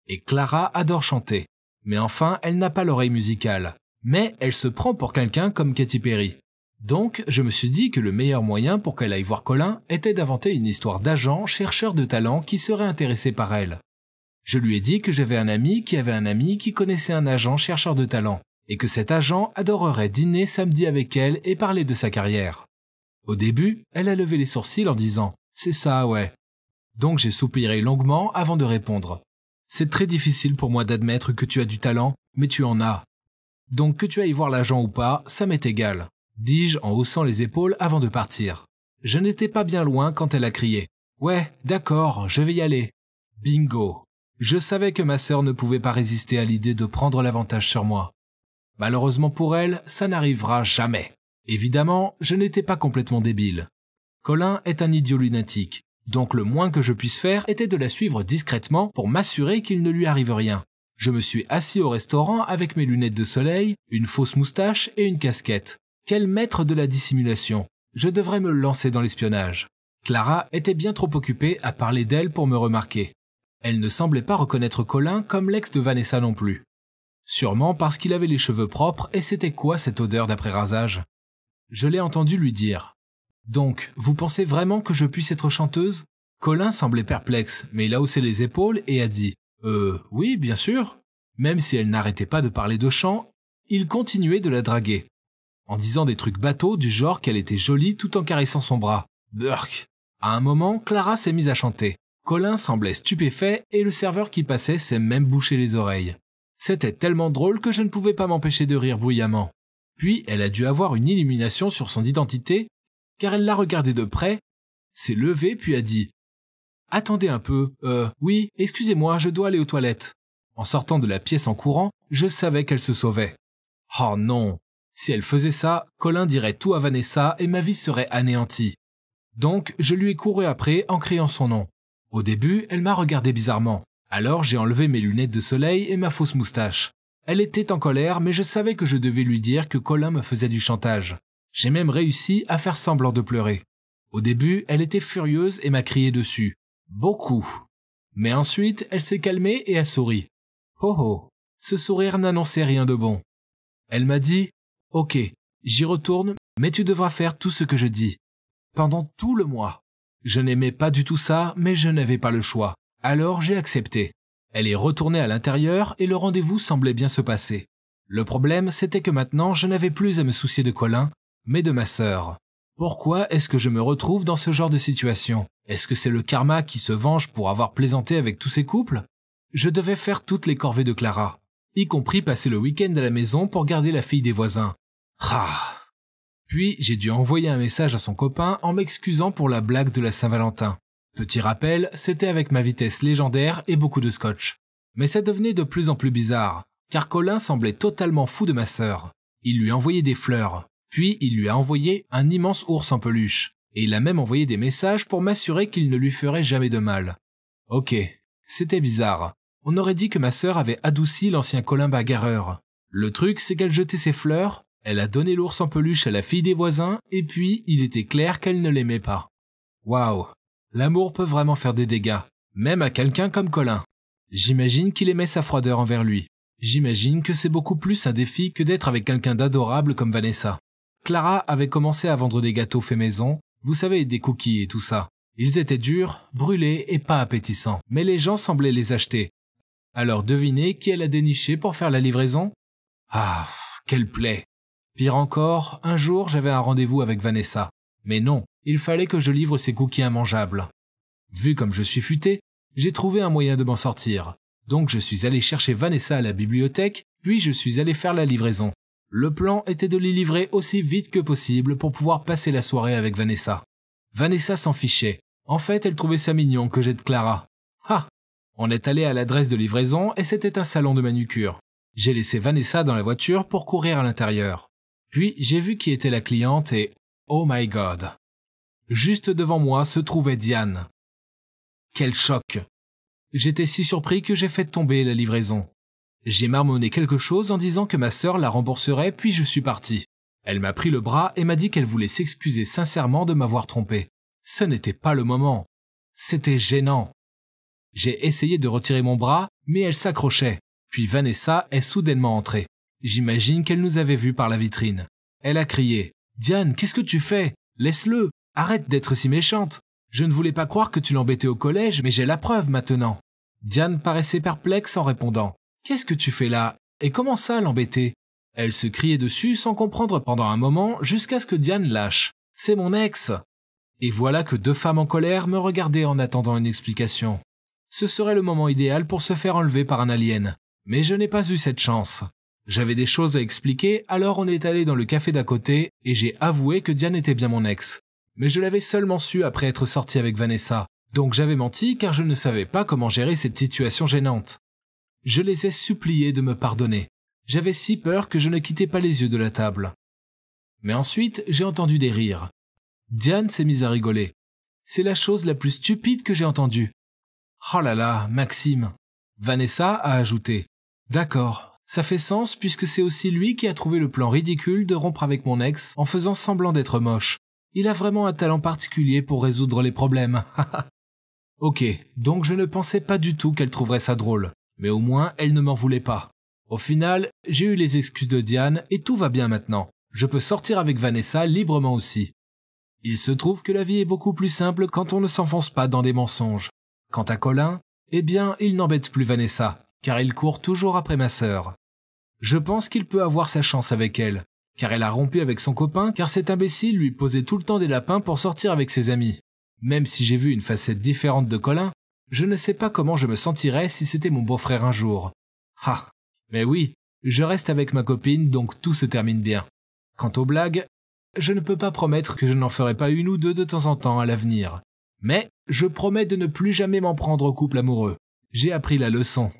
Et Clara adore chanter. Mais enfin, elle n'a pas l'oreille musicale. Mais elle se prend pour quelqu'un comme Katy Perry. Donc, je me suis dit que le meilleur moyen pour qu'elle aille voir Colin était d'inventer une histoire d'agent chercheur de talent qui serait intéressé par elle. Je lui ai dit que j'avais un ami qui avait un ami qui connaissait un agent chercheur de talent. Et que cet agent adorerait dîner samedi avec elle et parler de sa carrière. Au début, elle a levé les sourcils en disant « C'est ça, ouais ». Donc j'ai soupiré longuement avant de répondre. « C'est très difficile pour moi d'admettre que tu as du talent, mais tu en as. Donc que tu ailles voir l'agent ou pas, ça m'est égal », dis-je en haussant les épaules avant de partir. Je n'étais pas bien loin quand elle a crié « Ouais, d'accord, je vais y aller ». Bingo. Je savais que ma sœur ne pouvait pas résister à l'idée de prendre l'avantage sur moi. Malheureusement pour elle, ça n'arrivera jamais. Évidemment, je n'étais pas complètement débile. Colin est un idiot lunatique, donc le moins que je puisse faire était de la suivre discrètement pour m'assurer qu'il ne lui arrive rien. Je me suis assis au restaurant avec mes lunettes de soleil, une fausse moustache et une casquette. Quel maître de la dissimulation! Je devrais me lancer dans l'espionnage. Clara était bien trop occupée à parler d'elle pour me remarquer. Elle ne semblait pas reconnaître Colin comme l'ex de Vanessa non plus. Sûrement parce qu'il avait les cheveux propres et c'était quoi cette odeur d'après-rasage? Je l'ai entendu lui dire. « Donc, vous pensez vraiment que je puisse être chanteuse ?» Colin semblait perplexe, mais il a haussé les épaules et a dit « oui, bien sûr ». Même si elle n'arrêtait pas de parler de chant, il continuait de la draguer. En disant des trucs bateaux du genre qu'elle était jolie tout en caressant son bras. Burk. À un moment, Clara s'est mise à chanter. Colin semblait stupéfait et le serveur qui passait s'est même bouché les oreilles. C'était tellement drôle que je ne pouvais pas m'empêcher de rire bruyamment. Puis elle a dû avoir une illumination sur son identité, car elle l'a regardé de près, s'est levée puis a dit « Attendez un peu, oui, excusez-moi, je dois aller aux toilettes. » En sortant de la pièce en courant, je savais qu'elle se sauvait. Oh non! Si elle faisait ça, Colin dirait tout à Vanessa et ma vie serait anéantie. Donc je lui ai couru après en criant son nom. Au début, elle m'a regardé bizarrement. Alors j'ai enlevé mes lunettes de soleil et ma fausse moustache. Elle était en colère, mais je savais que je devais lui dire que Colin me faisait du chantage. J'ai même réussi à faire semblant de pleurer. Au début, elle était furieuse et m'a crié dessus. Beaucoup. Mais ensuite, elle s'est calmée et a souri. Oh oh, ce sourire n'annonçait rien de bon. Elle m'a dit « Ok, j'y retourne, mais tu devras faire tout ce que je dis. » Pendant tout le mois. Je n'aimais pas du tout ça, mais je n'avais pas le choix. Alors j'ai accepté. Elle est retournée à l'intérieur et le rendez-vous semblait bien se passer. Le problème, c'était que maintenant, je n'avais plus à me soucier de Colin, mais de ma sœur. Pourquoi est-ce que je me retrouve dans ce genre de situation? Est-ce que c'est le karma qui se venge pour avoir plaisanté avec tous ces couples? Je devais faire toutes les corvées de Clara, y compris passer le week-end à la maison pour garder la fille des voisins. Ah. Puis j'ai dû envoyer un message à son copain en m'excusant pour la blague de la Saint-Valentin. Petit rappel, c'était avec ma vitesse légendaire et beaucoup de scotch. Mais ça devenait de plus en plus bizarre, car Colin semblait totalement fou de ma sœur. Il lui envoyait des fleurs, puis il lui a envoyé un immense ours en peluche, et il a même envoyé des messages pour m'assurer qu'il ne lui ferait jamais de mal. Ok, c'était bizarre. On aurait dit que ma sœur avait adouci l'ancien Colin bagarreur. Le truc, c'est qu'elle jetait ses fleurs, elle a donné l'ours en peluche à la fille des voisins, et puis il était clair qu'elle ne l'aimait pas. Waouh! L'amour peut vraiment faire des dégâts, même à quelqu'un comme Colin. J'imagine qu'il aimait sa froideur envers lui. J'imagine que c'est beaucoup plus un défi que d'être avec quelqu'un d'adorable comme Vanessa. Clara avait commencé à vendre des gâteaux faits maison, vous savez, des cookies et tout ça. Ils étaient durs, brûlés et pas appétissants, mais les gens semblaient les acheter. Alors devinez qui elle a déniché pour faire la livraison? Ah, quelle plaie! Pire encore, un jour j'avais un rendez-vous avec Vanessa. Mais non, il fallait que je livre ces cookies immangeables. Vu comme je suis futé, j'ai trouvé un moyen de m'en sortir. Donc je suis allé chercher Vanessa à la bibliothèque, puis je suis allé faire la livraison. Le plan était de les livrer aussi vite que possible pour pouvoir passer la soirée avec Vanessa. Vanessa s'en fichait. En fait, elle trouvait ça mignon que j'aide Clara. Ah! On est allé à l'adresse de livraison et c'était un salon de manucure. J'ai laissé Vanessa dans la voiture pour courir à l'intérieur. Puis j'ai vu qui était la cliente et oh my god! Juste devant moi se trouvait Diane. Quel choc! J'étais si surpris que j'ai fait tomber la livraison. J'ai marmonné quelque chose en disant que ma sœur la rembourserait, puis je suis parti. Elle m'a pris le bras et m'a dit qu'elle voulait s'excuser sincèrement de m'avoir trompé. Ce n'était pas le moment. C'était gênant. J'ai essayé de retirer mon bras, mais elle s'accrochait. Puis Vanessa est soudainement entrée. J'imagine qu'elle nous avait vus par la vitrine. Elle a crié « Diane, qu'est-ce que tu fais? Laisse-le! Arrête d'être si méchante! Je ne voulais pas croire que tu l'embêtais au collège, mais j'ai la preuve maintenant. » Diane paraissait perplexe en répondant « Qu'est-ce que tu fais là? Et comment ça l'embêter ?» Elle se criait dessus sans comprendre pendant un moment jusqu'à ce que Diane lâche. « C'est mon ex !» Et voilà que deux femmes en colère me regardaient en attendant une explication. Ce serait le moment idéal pour se faire enlever par un alien. Mais je n'ai pas eu cette chance. J'avais des choses à expliquer, alors on est allé dans le café d'à côté et j'ai avoué que Diane était bien mon ex. Mais je l'avais seulement su après être sorti avec Vanessa. Donc j'avais menti car je ne savais pas comment gérer cette situation gênante. Je les ai suppliés de me pardonner. J'avais si peur que je ne quittais pas les yeux de la table. Mais ensuite, j'ai entendu des rires. Diane s'est mise à rigoler. C'est la chose la plus stupide que j'ai entendue. Oh là là, Maxime. Vanessa a ajouté. D'accord, ça fait sens puisque c'est aussi lui qui a trouvé le plan ridicule de rompre avec mon ex en faisant semblant d'être moche. Il a vraiment un talent particulier pour résoudre les problèmes. Ok, donc je ne pensais pas du tout qu'elle trouverait ça drôle. Mais au moins, elle ne m'en voulait pas. Au final, j'ai eu les excuses de Diane et tout va bien maintenant. Je peux sortir avec Vanessa librement aussi. Il se trouve que la vie est beaucoup plus simple quand on ne s'enfonce pas dans des mensonges. Quant à Colin, eh bien, il n'embête plus Vanessa, car il court toujours après ma sœur. Je pense qu'il peut avoir sa chance avec elle, car elle a rompu avec son copain, car cet imbécile lui posait tout le temps des lapins pour sortir avec ses amis. Même si j'ai vu une facette différente de Colin, je ne sais pas comment je me sentirais si c'était mon beau-frère un jour. Ah, mais oui, je reste avec ma copine, donc tout se termine bien. Quant aux blagues, je ne peux pas promettre que je n'en ferai pas une ou deux de temps en temps à l'avenir. Mais je promets de ne plus jamais m'en prendre au couple amoureux. J'ai appris la leçon.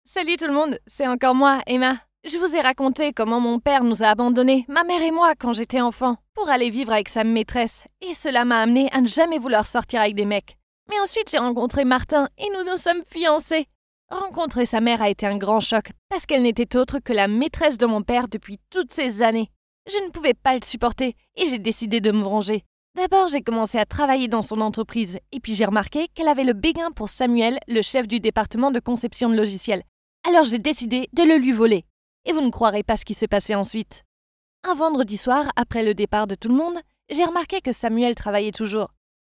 Salut tout le monde, c'est encore moi, Emma. Je vous ai raconté comment mon père nous a abandonnés, ma mère et moi, quand j'étais enfant, pour aller vivre avec sa maîtresse. Et cela m'a amené à ne jamais vouloir sortir avec des mecs. Mais ensuite, j'ai rencontré Martin et nous nous sommes fiancés. Rencontrer sa mère a été un grand choc, parce qu'elle n'était autre que la maîtresse de mon père depuis toutes ces années. Je ne pouvais pas le supporter et j'ai décidé de me venger. D'abord, j'ai commencé à travailler dans son entreprise et puis j'ai remarqué qu'elle avait le béguin pour Samuel, le chef du département de conception de logiciels. Alors j'ai décidé de le lui voler. Et vous ne croirez pas ce qui s'est passé ensuite. Un vendredi soir, après le départ de tout le monde, j'ai remarqué que Samuel travaillait toujours.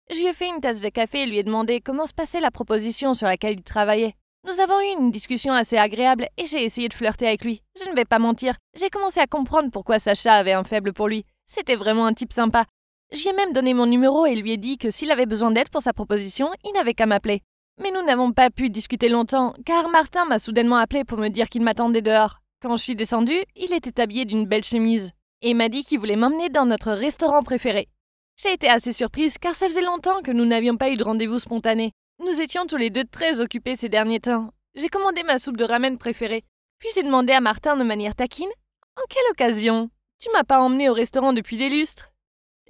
Je lui ai fait une tasse de café et lui ai demandé comment se passait la proposition sur laquelle il travaillait. Nous avons eu une discussion assez agréable et j'ai essayé de flirter avec lui. Je ne vais pas mentir, j'ai commencé à comprendre pourquoi Sacha avait un faible pour lui. C'était vraiment un type sympa. J'y ai même donné mon numéro et lui ai dit que s'il avait besoin d'aide pour sa proposition, il n'avait qu'à m'appeler. Mais nous n'avons pas pu discuter longtemps, car Martin m'a soudainement appelé pour me dire qu'il m'attendait dehors. Quand je suis descendue, il était habillé d'une belle chemise et m'a dit qu'il voulait m'emmener dans notre restaurant préféré. J'ai été assez surprise car ça faisait longtemps que nous n'avions pas eu de rendez-vous spontané. Nous étions tous les deux très occupés ces derniers temps. J'ai commandé ma soupe de ramen préférée. Puis j'ai demandé à Martin de manière taquine « En quelle occasion? Tu m'as pas emmené au restaurant depuis des lustres ?»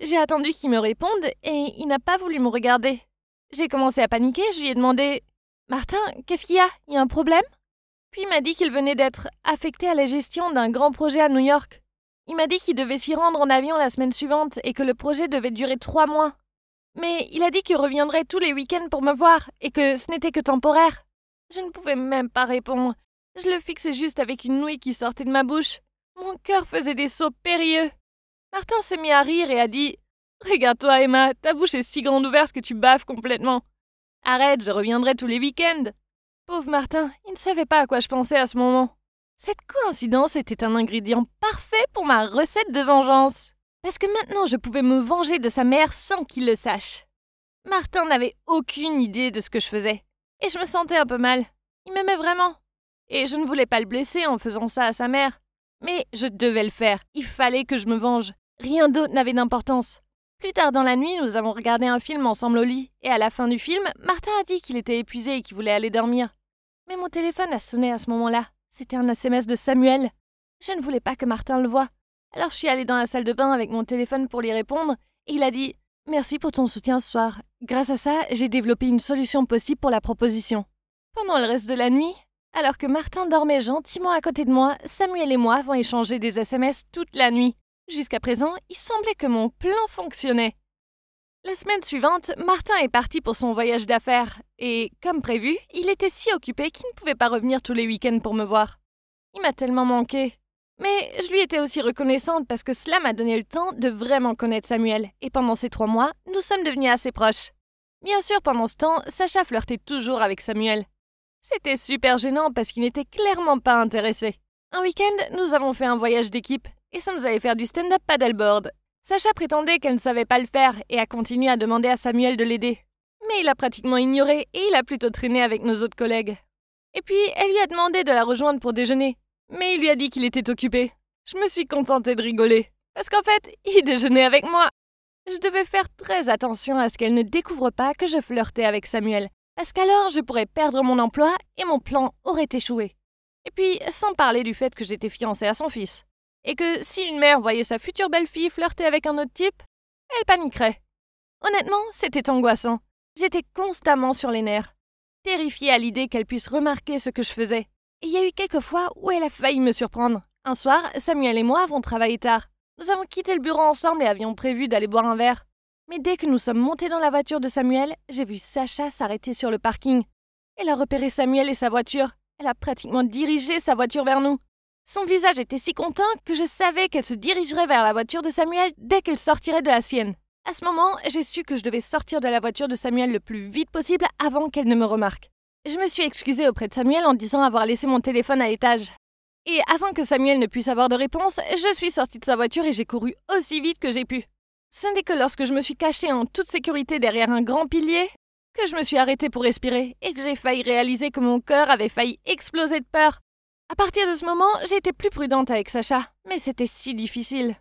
J'ai attendu qu'il me réponde et il n'a pas voulu me regarder. J'ai commencé à paniquer, je lui ai demandé « Martin, qu'est-ce qu'il y a? Il y a un problème ?» Puis il m'a dit qu'il venait d'être affecté à la gestion d'un grand projet à New York. Il m'a dit qu'il devait s'y rendre en avion la semaine suivante et que le projet devait durer 3 mois. Mais il a dit qu'il reviendrait tous les week-ends pour me voir et que ce n'était que temporaire. Je ne pouvais même pas répondre. Je le fixais juste avec une nouille qui sortait de ma bouche. Mon cœur faisait des sauts périlleux. Martin s'est mis à rire et a dit Regarde-toi, Emma, ta bouche est si grande ouverte que tu baffes complètement. Arrête, je reviendrai tous les week-ends. Pauvre Martin, il ne savait pas à quoi je pensais à ce moment. Cette coïncidence était un ingrédient parfait pour ma recette de vengeance. Parce que maintenant je pouvais me venger de sa mère sans qu'il le sache. Martin n'avait aucune idée de ce que je faisais. Et je me sentais un peu mal. Il m'aimait vraiment. Et je ne voulais pas le blesser en faisant ça à sa mère. Mais je devais le faire. Il fallait que je me venge. Rien d'autre n'avait d'importance. Plus tard dans la nuit, nous avons regardé un film ensemble au lit. Et à la fin du film, Martin a dit qu'il était épuisé et qu'il voulait aller dormir. Mais mon téléphone a sonné à ce moment-là. C'était un SMS de Samuel. Je ne voulais pas que Martin le voie. Alors je suis allée dans la salle de bain avec mon téléphone pour lui répondre. Et il a dit « Merci pour ton soutien ce soir. Grâce à ça, j'ai développé une solution possible pour la proposition. » Pendant le reste de la nuit, alors que Martin dormait gentiment à côté de moi, Samuel et moi avons échangé des SMS toute la nuit. Jusqu'à présent, il semblait que mon plan fonctionnait. La semaine suivante, Martin est parti pour son voyage d'affaires. Et, comme prévu, il était si occupé qu'il ne pouvait pas revenir tous les week-ends pour me voir. Il m'a tellement manqué. Mais je lui étais aussi reconnaissante parce que cela m'a donné le temps de vraiment connaître Samuel. Et pendant ces 3 mois, nous sommes devenus assez proches. Bien sûr, pendant ce temps, Sacha flirtait toujours avec Samuel. C'était super gênant parce qu'il n'était clairement pas intéressé. Un week-end, nous avons fait un voyage d'équipe et sommes allés faire du stand-up paddleboard. Sacha prétendait qu'elle ne savait pas le faire et a continué à demander à Samuel de l'aider. Mais il a pratiquement ignoré et il a plutôt traîné avec nos autres collègues. Et puis, elle lui a demandé de la rejoindre pour déjeuner. Mais il lui a dit qu'il était occupé. Je me suis contentée de rigoler. Parce qu'en fait, il déjeunait avec moi. Je devais faire très attention à ce qu'elle ne découvre pas que je flirtais avec Samuel. Parce qu'alors, je pourrais perdre mon emploi et mon plan aurait échoué. Et puis, sans parler du fait que j'étais fiancée à son fils. Et que si une mère voyait sa future belle-fille flirter avec un autre type, elle paniquerait. Honnêtement, c'était angoissant. J'étais constamment sur les nerfs, terrifiée à l'idée qu'elle puisse remarquer ce que je faisais. Et il y a eu quelques fois où elle a failli me surprendre. Un soir, Samuel et moi avons travaillé tard. Nous avons quitté le bureau ensemble et avions prévu d'aller boire un verre. Mais dès que nous sommes montés dans la voiture de Samuel, j'ai vu Sacha s'arrêter sur le parking. Elle a repéré Samuel et sa voiture. Elle a pratiquement dirigé sa voiture vers nous. Son visage était si content que je savais qu'elle se dirigerait vers la voiture de Samuel dès qu'elle sortirait de la sienne. À ce moment, j'ai su que je devais sortir de la voiture de Samuel le plus vite possible avant qu'elle ne me remarque. Je me suis excusée auprès de Samuel en disant avoir laissé mon téléphone à l'étage. Et avant que Samuel ne puisse avoir de réponse, je suis sortie de sa voiture et j'ai couru aussi vite que j'ai pu. Ce n'est que lorsque je me suis cachée en toute sécurité derrière un grand pilier que je me suis arrêtée pour respirer et que j'ai failli réaliser que mon cœur avait failli exploser de peur. À partir de ce moment, j'ai été plus prudente avec Sacha, mais c'était si difficile.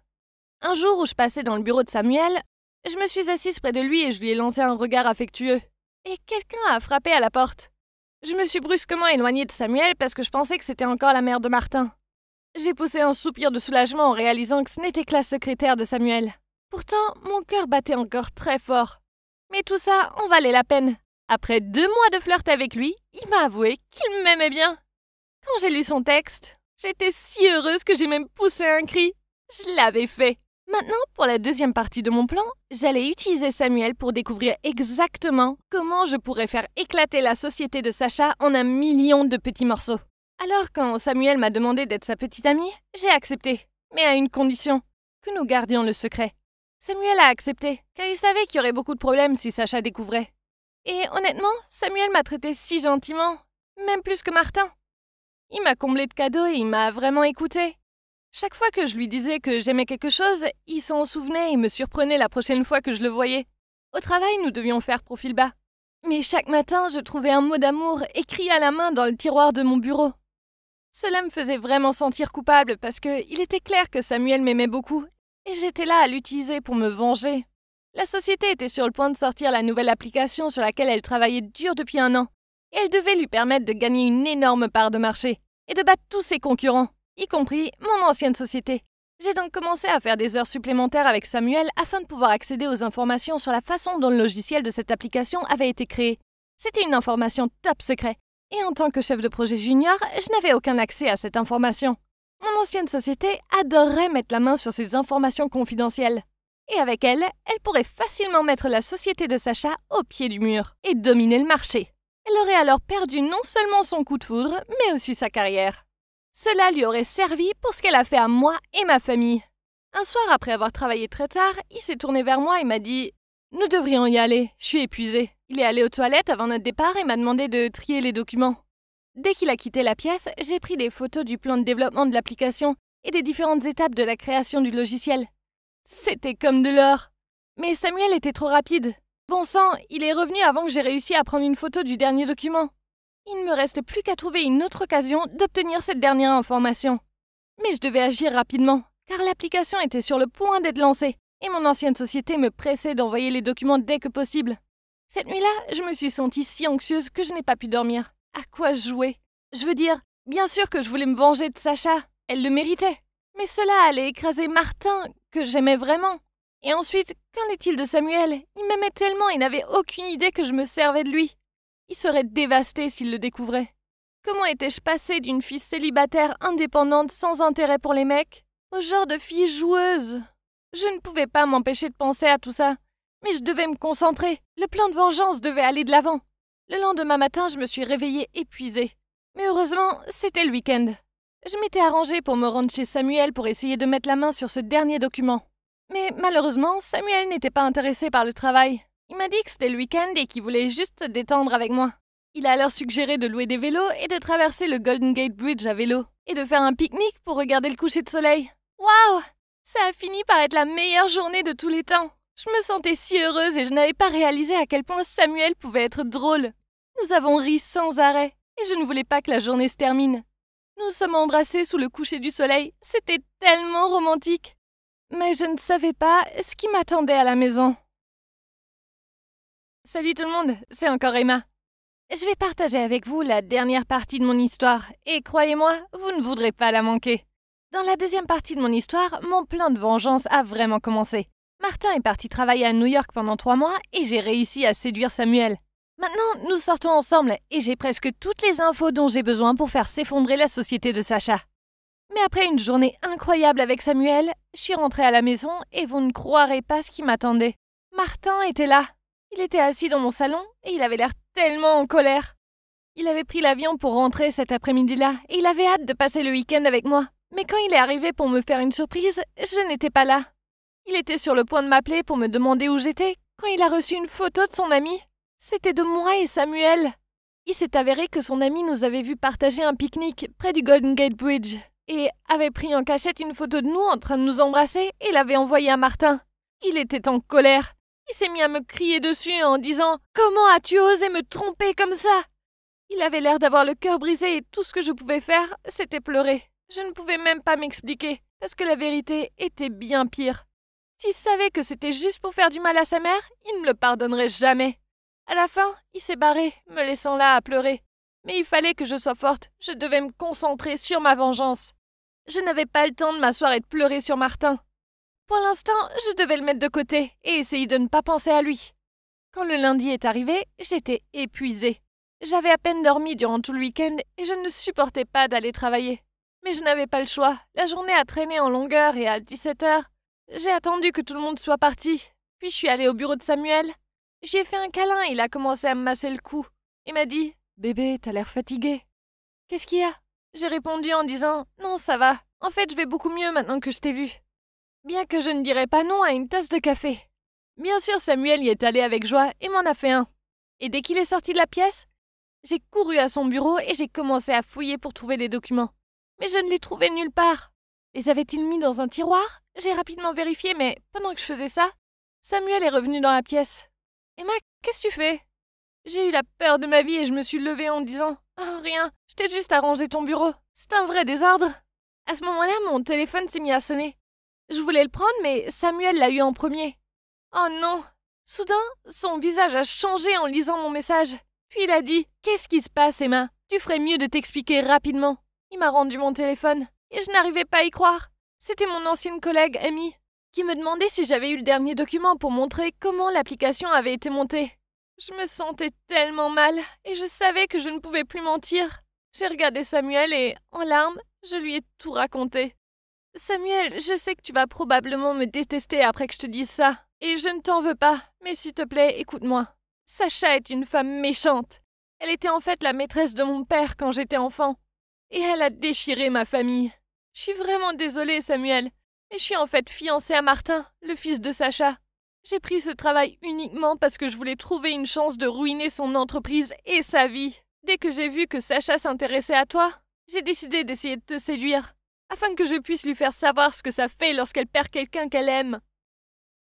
Un jour où je passais dans le bureau de Samuel, je me suis assise près de lui et je lui ai lancé un regard affectueux. Et quelqu'un a frappé à la porte. Je me suis brusquement éloignée de Samuel parce que je pensais que c'était encore la mère de Martin. J'ai poussé un soupir de soulagement en réalisant que ce n'était que la secrétaire de Samuel. Pourtant, mon cœur battait encore très fort. Mais tout ça en valait la peine. Après 2 mois de flirt avec lui, il m'a avoué qu'il m'aimait bien. Quand j'ai lu son texte, j'étais si heureuse que j'ai même poussé un cri. Je l'avais fait. Maintenant, pour la deuxième partie de mon plan, j'allais utiliser Samuel pour découvrir exactement comment je pourrais faire éclater la société de Sacha en 1 million de petits morceaux. Alors, quand Samuel m'a demandé d'être sa petite amie, j'ai accepté, mais à une condition, que nous gardions le secret. Samuel a accepté, car il savait qu'il y aurait beaucoup de problèmes si Sacha découvrait. Et honnêtement, Samuel m'a traité si gentiment, même plus que Martin. Il m'a comblé de cadeaux et il m'a vraiment écouté. Chaque fois que je lui disais que j'aimais quelque chose, il s'en souvenait et me surprenait la prochaine fois que je le voyais. Au travail, nous devions faire profil bas. Mais chaque matin, je trouvais un mot d'amour écrit à la main dans le tiroir de mon bureau. Cela me faisait vraiment sentir coupable parce qu'il était clair que Samuel m'aimait beaucoup et j'étais là à l'utiliser pour me venger. La société était sur le point de sortir la nouvelle application sur laquelle elle travaillait dur depuis 1 an. Et elle devait lui permettre de gagner une énorme part de marché et de battre tous ses concurrents, y compris mon ancienne société. J'ai donc commencé à faire des heures supplémentaires avec Samuel afin de pouvoir accéder aux informations sur la façon dont le logiciel de cette application avait été créé. C'était une information top secret. Et en tant que chef de projet junior, je n'avais aucun accès à cette information. Mon ancienne société adorerait mettre la main sur ces informations confidentielles. Et avec elle pourrait facilement mettre la société de Sacha au pied du mur et dominer le marché. Elle aurait alors perdu non seulement son coup de foudre, mais aussi sa carrière. Cela lui aurait servi pour ce qu'elle a fait à moi et ma famille. Un soir, après avoir travaillé très tard, il s'est tourné vers moi et m'a dit « Nous devrions y aller, je suis épuisé. » Il est allé aux toilettes avant notre départ et m'a demandé de trier les documents. Dès qu'il a quitté la pièce, j'ai pris des photos du plan de développement de l'application et des différentes étapes de la création du logiciel. C'était comme de l'or. Mais Samuel était trop rapide. Bon sang, il est revenu avant que j'ai réussi à prendre une photo du dernier document. Il ne me reste plus qu'à trouver une autre occasion d'obtenir cette dernière information. Mais je devais agir rapidement, car l'application était sur le point d'être lancée, et mon ancienne société me pressait d'envoyer les documents dès que possible. Cette nuit-là, je me suis sentie si anxieuse que je n'ai pas pu dormir. À quoi jouer? Je veux dire, bien sûr que je voulais me venger de Sacha, elle le méritait. Mais cela allait écraser Martin, que j'aimais vraiment. Et ensuite, qu'en est-il de Samuel? Il m'aimait tellement et n'avait aucune idée que je me servais de lui. Il serait dévasté s'il le découvrait. Comment étais-je passée d'une fille célibataire indépendante sans intérêt pour les mecs au genre de fille joueuse? Je ne pouvais pas m'empêcher de penser à tout ça. Mais je devais me concentrer. Le plan de vengeance devait aller de l'avant. Le lendemain matin, je me suis réveillée épuisée. Mais heureusement, c'était le week-end. Je m'étais arrangée pour me rendre chez Samuel pour essayer de mettre la main sur ce dernier document. Mais malheureusement, Samuel n'était pas intéressé par le travail. Il m'a dit que c'était le week-end et qu'il voulait juste se détendre avec moi. Il a alors suggéré de louer des vélos et de traverser le Golden Gate Bridge à vélo et de faire un pique-nique pour regarder le coucher de soleil. Waouh! Ça a fini par être la meilleure journée de tous les temps. Je me sentais si heureuse et je n'avais pas réalisé à quel point Samuel pouvait être drôle. Nous avons ri sans arrêt et je ne voulais pas que la journée se termine. Nous sommes embrassés sous le coucher du soleil. C'était tellement romantique. Mais je ne savais pas ce qui m'attendait à la maison. Salut tout le monde, c'est encore Emma. Je vais partager avec vous la dernière partie de mon histoire et croyez-moi, vous ne voudrez pas la manquer. Dans la deuxième partie de mon histoire, mon plan de vengeance a vraiment commencé. Martin est parti travailler à New York pendant 3 mois et j'ai réussi à séduire Samuel. Maintenant, nous sortons ensemble et j'ai presque toutes les infos dont j'ai besoin pour faire s'effondrer la société de Sacha. Mais après une journée incroyable avec Samuel, je suis rentrée à la maison et vous ne croirez pas ce qui m'attendait. Martin était là. Il était assis dans mon salon et il avait l'air tellement en colère. Il avait pris l'avion pour rentrer cet après-midi-là et il avait hâte de passer le week-end avec moi. Mais quand il est arrivé pour me faire une surprise, je n'étais pas là. Il était sur le point de m'appeler pour me demander où j'étais quand il a reçu une photo de son ami. C'était de moi et Samuel. Il s'est avéré que son ami nous avait vu partager un pique-nique près du Golden Gate Bridge et avait pris en cachette une photo de nous en train de nous embrasser et l'avait envoyée à Martin. Il était en colère. Il s'est mis à me crier dessus en disant « Comment as-tu osé me tromper comme ça ?» Il avait l'air d'avoir le cœur brisé et tout ce que je pouvais faire, c'était pleurer. Je ne pouvais même pas m'expliquer parce que la vérité était bien pire. S'il savait que c'était juste pour faire du mal à sa mère, il ne me le pardonnerait jamais. À la fin, il s'est barré, me laissant là à pleurer. Mais il fallait que je sois forte, je devais me concentrer sur ma vengeance. Je n'avais pas le temps de m'asseoir et de pleurer sur Martin. Pour l'instant, je devais le mettre de côté et essayer de ne pas penser à lui. Quand le lundi est arrivé, j'étais épuisée. J'avais à peine dormi durant tout le week-end et je ne supportais pas d'aller travailler. Mais je n'avais pas le choix. La journée a traîné en longueur et à 17h, j'ai attendu que tout le monde soit parti. Puis je suis allée au bureau de Samuel. Je lui ai fait un câlin et il a commencé à me masser le cou. Il m'a dit « Bébé, t'as l'air fatigué. » Qu'est-ce qu'il y a? J'ai répondu en disant « Non, ça va. En fait, je vais beaucoup mieux maintenant que je t'ai vu. » Bien que je ne dirais pas non à une tasse de café. Bien sûr, Samuel y est allé avec joie et m'en a fait un. Et dès qu'il est sorti de la pièce, j'ai couru à son bureau et j'ai commencé à fouiller pour trouver les documents. Mais je ne les trouvais nulle part. Les avait-il mis dans un tiroir? J'ai rapidement vérifié, mais pendant que je faisais ça, Samuel est revenu dans la pièce. « Emma, qu'est-ce que tu fais ?» J'ai eu la peur de ma vie et je me suis levée en disant « Oh, rien, j'étais juste à ranger ton bureau. C'est un vrai désordre. » À ce moment-là, mon téléphone s'est mis à sonner. Je voulais le prendre, mais Samuel l'a eu en premier. Oh non! Soudain, son visage a changé en lisant mon message. Puis il a dit « Qu'est-ce qui se passe, Emma? Tu ferais mieux de t'expliquer rapidement. » Il m'a rendu mon téléphone et je n'arrivais pas à y croire. C'était mon ancienne collègue, Amy, qui me demandait si j'avais eu le dernier document pour montrer comment l'application avait été montée. Je me sentais tellement mal et je savais que je ne pouvais plus mentir. J'ai regardé Samuel et, en larmes, je lui ai tout raconté. « Samuel, je sais que tu vas probablement me détester après que je te dise ça. Et je ne t'en veux pas, mais s'il te plaît, écoute-moi. Sacha est une femme méchante. Elle était en fait la maîtresse de mon père quand j'étais enfant. Et elle a déchiré ma famille. Je suis vraiment désolée, Samuel, Et je suis en fait fiancée à Martin, le fils de Sacha. J'ai pris ce travail uniquement parce que je voulais trouver une chance de ruiner son entreprise et sa vie. Dès que j'ai vu que Sacha s'intéressait à toi, j'ai décidé d'essayer de te séduire, afin que je puisse lui faire savoir ce que ça fait lorsqu'elle perd quelqu'un qu'elle aime.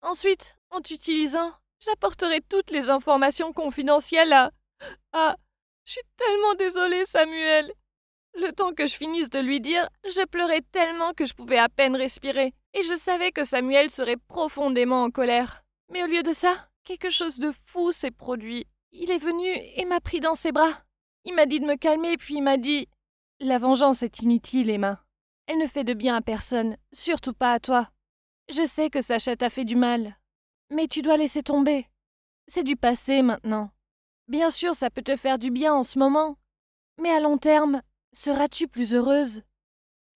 Ensuite, en t'utilisant, j'apporterai toutes les informations confidentielles à... Ah, je suis tellement désolée, Samuel. Le temps que je finisse de lui dire, je pleurais tellement que je pouvais à peine respirer, et je savais que Samuel serait profondément en colère. Mais au lieu de ça, quelque chose de fou s'est produit. Il est venu et m'a pris dans ses bras. Il m'a dit de me calmer, puis il m'a dit « La vengeance est inutile, Emma. Elle ne fait de bien à personne, surtout pas à toi. Je sais que Sacha t'a fait du mal, mais tu dois laisser tomber. C'est du passé maintenant. Bien sûr, ça peut te faire du bien en ce moment, mais à long terme, seras-tu plus heureuse ?»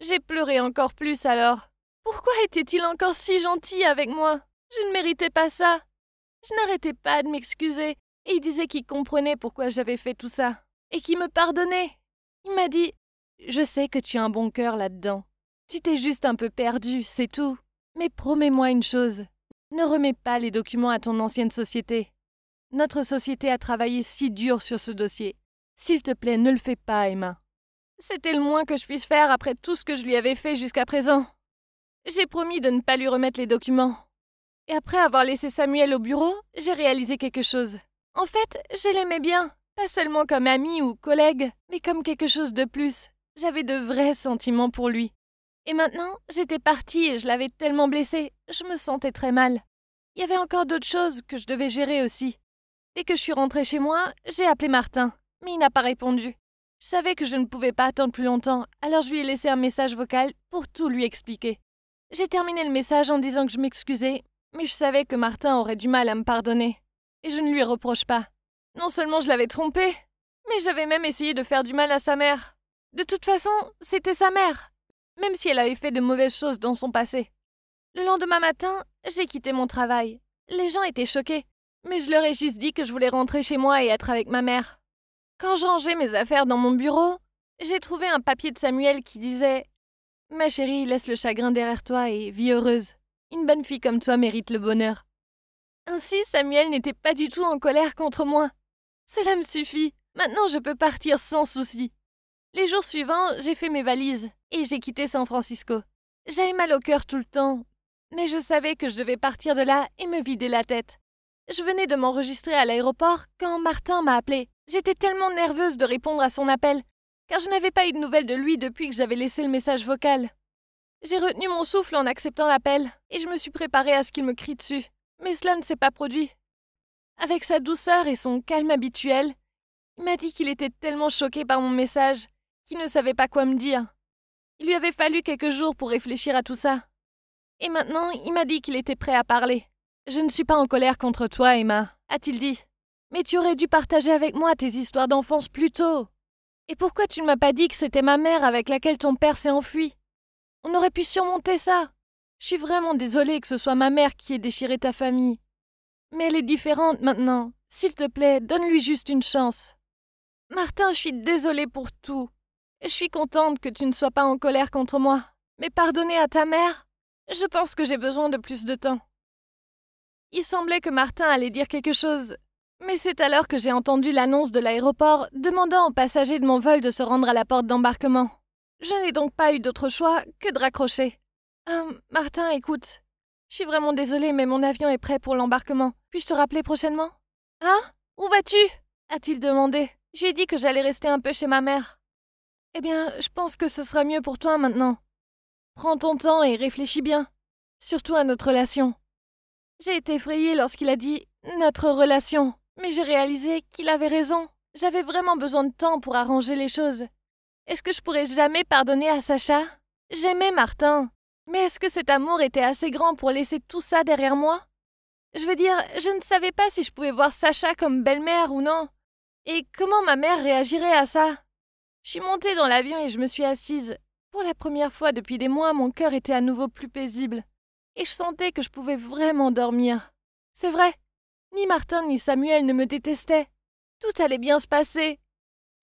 J'ai pleuré encore plus alors. Pourquoi était-il encore si gentil avec moi? Je ne méritais pas ça. Je n'arrêtais pas de m'excuser, et il disait qu'il comprenait pourquoi j'avais fait tout ça, et qu'il me pardonnait. Il m'a dit « Je sais que tu as un bon cœur là-dedans. Tu t'es juste un peu perdu, c'est tout. Mais promets-moi une chose, ne remets pas les documents à ton ancienne société. Notre société a travaillé si dur sur ce dossier. S'il te plaît, ne le fais pas, Emma. » C'était le moins que je puisse faire après tout ce que je lui avais fait jusqu'à présent. J'ai promis de ne pas lui remettre les documents. Et après avoir laissé Samuel au bureau, j'ai réalisé quelque chose. En fait, je l'aimais bien, pas seulement comme ami ou collègue, mais comme quelque chose de plus. J'avais de vrais sentiments pour lui. Et maintenant, j'étais partie et je l'avais tellement blessé, je me sentais très mal. Il y avait encore d'autres choses que je devais gérer aussi. Dès que je suis rentrée chez moi, j'ai appelé Martin, mais il n'a pas répondu. Je savais que je ne pouvais pas attendre plus longtemps, alors je lui ai laissé un message vocal pour tout lui expliquer. J'ai terminé le message en disant que je m'excusais, mais je savais que Martin aurait du mal à me pardonner. Et je ne lui reproche pas. Non seulement je l'avais trompé, mais j'avais même essayé de faire du mal à sa mère. De toute façon, c'était sa mère, même si elle avait fait de mauvaises choses dans son passé. Le lendemain matin, j'ai quitté mon travail. Les gens étaient choqués, mais je leur ai juste dit que je voulais rentrer chez moi et être avec ma mère. Quand je rangeais mes affaires dans mon bureau, j'ai trouvé un papier de Samuel qui disait « Ma chérie, laisse le chagrin derrière toi et vis heureuse. Une bonne fille comme toi mérite le bonheur. » Ainsi, Samuel n'était pas du tout en colère contre moi. Cela me suffit. Maintenant, je peux partir sans souci. Les jours suivants, j'ai fait mes valises et j'ai quitté San Francisco. J'avais mal au cœur tout le temps, mais je savais que je devais partir de là et me vider la tête. Je venais de m'enregistrer à l'aéroport quand Martin m'a appelé. J'étais tellement nerveuse de répondre à son appel, car je n'avais pas eu de nouvelles de lui depuis que j'avais laissé le message vocal. J'ai retenu mon souffle en acceptant l'appel, et je me suis préparée à ce qu'il me crie dessus. Mais cela ne s'est pas produit. Avec sa douceur et son calme habituel, il m'a dit qu'il était tellement choqué par mon message qu'il ne savait pas quoi me dire. Il lui avait fallu quelques jours pour réfléchir à tout ça. Et maintenant, il m'a dit qu'il était prêt à parler. « Je ne suis pas en colère contre toi, Emma, » a-t-il dit. « Mais tu aurais dû partager avec moi tes histoires d'enfance plus tôt. Et pourquoi tu ne m'as pas dit que c'était ma mère avec laquelle ton père s'est enfui? On aurait pu surmonter ça. Je suis vraiment désolée que ce soit ma mère qui ait déchiré ta famille. Mais elle est différente maintenant. S'il te plaît, donne-lui juste une chance. Martin, je suis désolée pour tout. Je suis contente que tu ne sois pas en colère contre moi. Mais pardonner à ta mère, je pense que j'ai besoin de plus de temps. » Il semblait que Martin allait dire quelque chose. Mais c'est alors que j'ai entendu l'annonce de l'aéroport demandant aux passagers de mon vol de se rendre à la porte d'embarquement. Je n'ai donc pas eu d'autre choix que de raccrocher. « Martin, écoute, je suis vraiment désolée, mais mon avion est prêt pour l'embarquement. Puis-je te rappeler prochainement? »« Hein? Où vas-tu » a-t-il demandé. Je lui ai dit que j'allais rester un peu chez ma mère. « Eh bien, je pense que ce sera mieux pour toi maintenant. Prends ton temps et réfléchis bien, surtout à notre relation. » J'ai été effrayée lorsqu'il a dit « notre relation », mais j'ai réalisé qu'il avait raison. J'avais vraiment besoin de temps pour arranger les choses. Est-ce que je pourrais jamais pardonner à Sacha? J'aimais Martin. Mais est-ce que cet amour était assez grand pour laisser tout ça derrière moi? Je veux dire, je ne savais pas si je pouvais voir Sacha comme belle-mère ou non. Et comment ma mère réagirait à ça? Je suis montée dans l'avion et je me suis assise. Pour la première fois depuis des mois, mon cœur était à nouveau plus paisible. Et je sentais que je pouvais vraiment dormir. C'est vrai, ni Martin ni Samuel ne me détestaient. Tout allait bien se passer.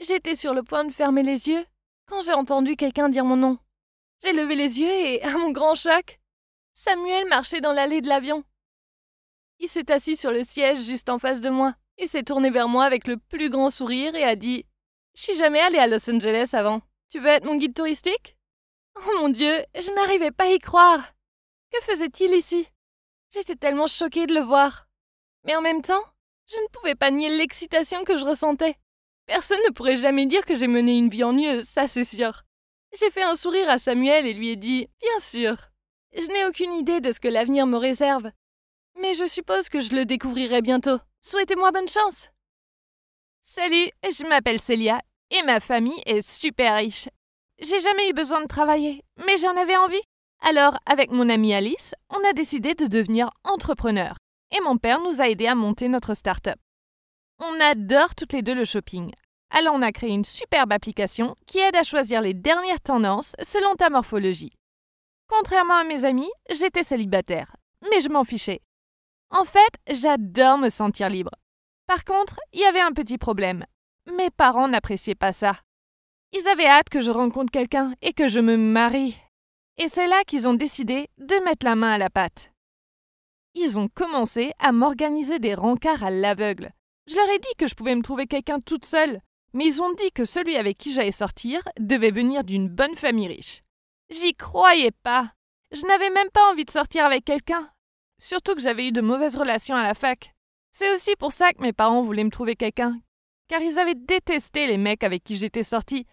J'étais sur le point de fermer les yeux quand j'ai entendu quelqu'un dire mon nom. J'ai levé les yeux et, à mon grand choc, Samuel marchait dans l'allée de l'avion. Il s'est assis sur le siège juste en face de moi et s'est tourné vers moi avec le plus grand sourire et a dit « Je suis jamais allée à Los Angeles avant. Tu veux être mon guide touristique ?» Oh mon Dieu, je n'arrivais pas à y croire. Que faisait-il ici? J'étais tellement choquée de le voir. Mais en même temps, je ne pouvais pas nier l'excitation que je ressentais. Personne ne pourrait jamais dire que j'ai mené une vie ennuyeuse, ça c'est sûr. J'ai fait un sourire à Samuel et lui ai dit « Bien sûr ». Je n'ai aucune idée de ce que l'avenir me réserve. Mais je suppose que je le découvrirai bientôt. Souhaitez-moi bonne chance. Salut, je m'appelle Célia et ma famille est super riche. J'ai jamais eu besoin de travailler, mais j'en avais envie. Alors, avec mon amie Alice, on a décidé de devenir entrepreneurs. Et mon père nous a aidés à monter notre start-up. On adore toutes les deux le shopping. Alors on a créé une superbe application qui aide à choisir les dernières tendances selon ta morphologie. Contrairement à mes amis, j'étais célibataire, mais je m'en fichais. En fait, j'adore me sentir libre. Par contre, il y avait un petit problème. Mes parents n'appréciaient pas ça. Ils avaient hâte que je rencontre quelqu'un et que je me marie. Et c'est là qu'ils ont décidé de mettre la main à la pâte. Ils ont commencé à m'organiser des rencarts à l'aveugle. Je leur ai dit que je pouvais me trouver quelqu'un toute seule, mais ils ont dit que celui avec qui j'allais sortir devait venir d'une bonne famille riche. J'y croyais pas. Je n'avais même pas envie de sortir avec quelqu'un. Surtout que j'avais eu de mauvaises relations à la fac. C'est aussi pour ça que mes parents voulaient me trouver quelqu'un, car ils avaient détesté les mecs avec qui j'étais sortie,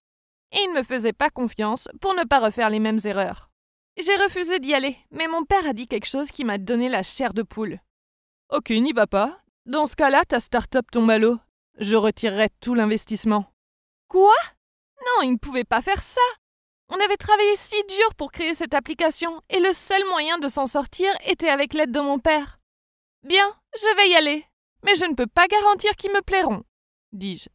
et ils ne me faisaient pas confiance pour ne pas refaire les mêmes erreurs. J'ai refusé d'y aller, mais mon père a dit quelque chose qui m'a donné la chair de poule. « Ok, n'y va pas. Dans ce cas-là, ta start-up tombe à l'eau. Je retirerai tout l'investissement. » Quoi? Non, il ne pouvait pas faire ça. On avait travaillé si dur pour créer cette application, et le seul moyen de s'en sortir était avec l'aide de mon père. Bien, je vais y aller, mais je ne peux pas garantir qu'ils me plairont, dis-je.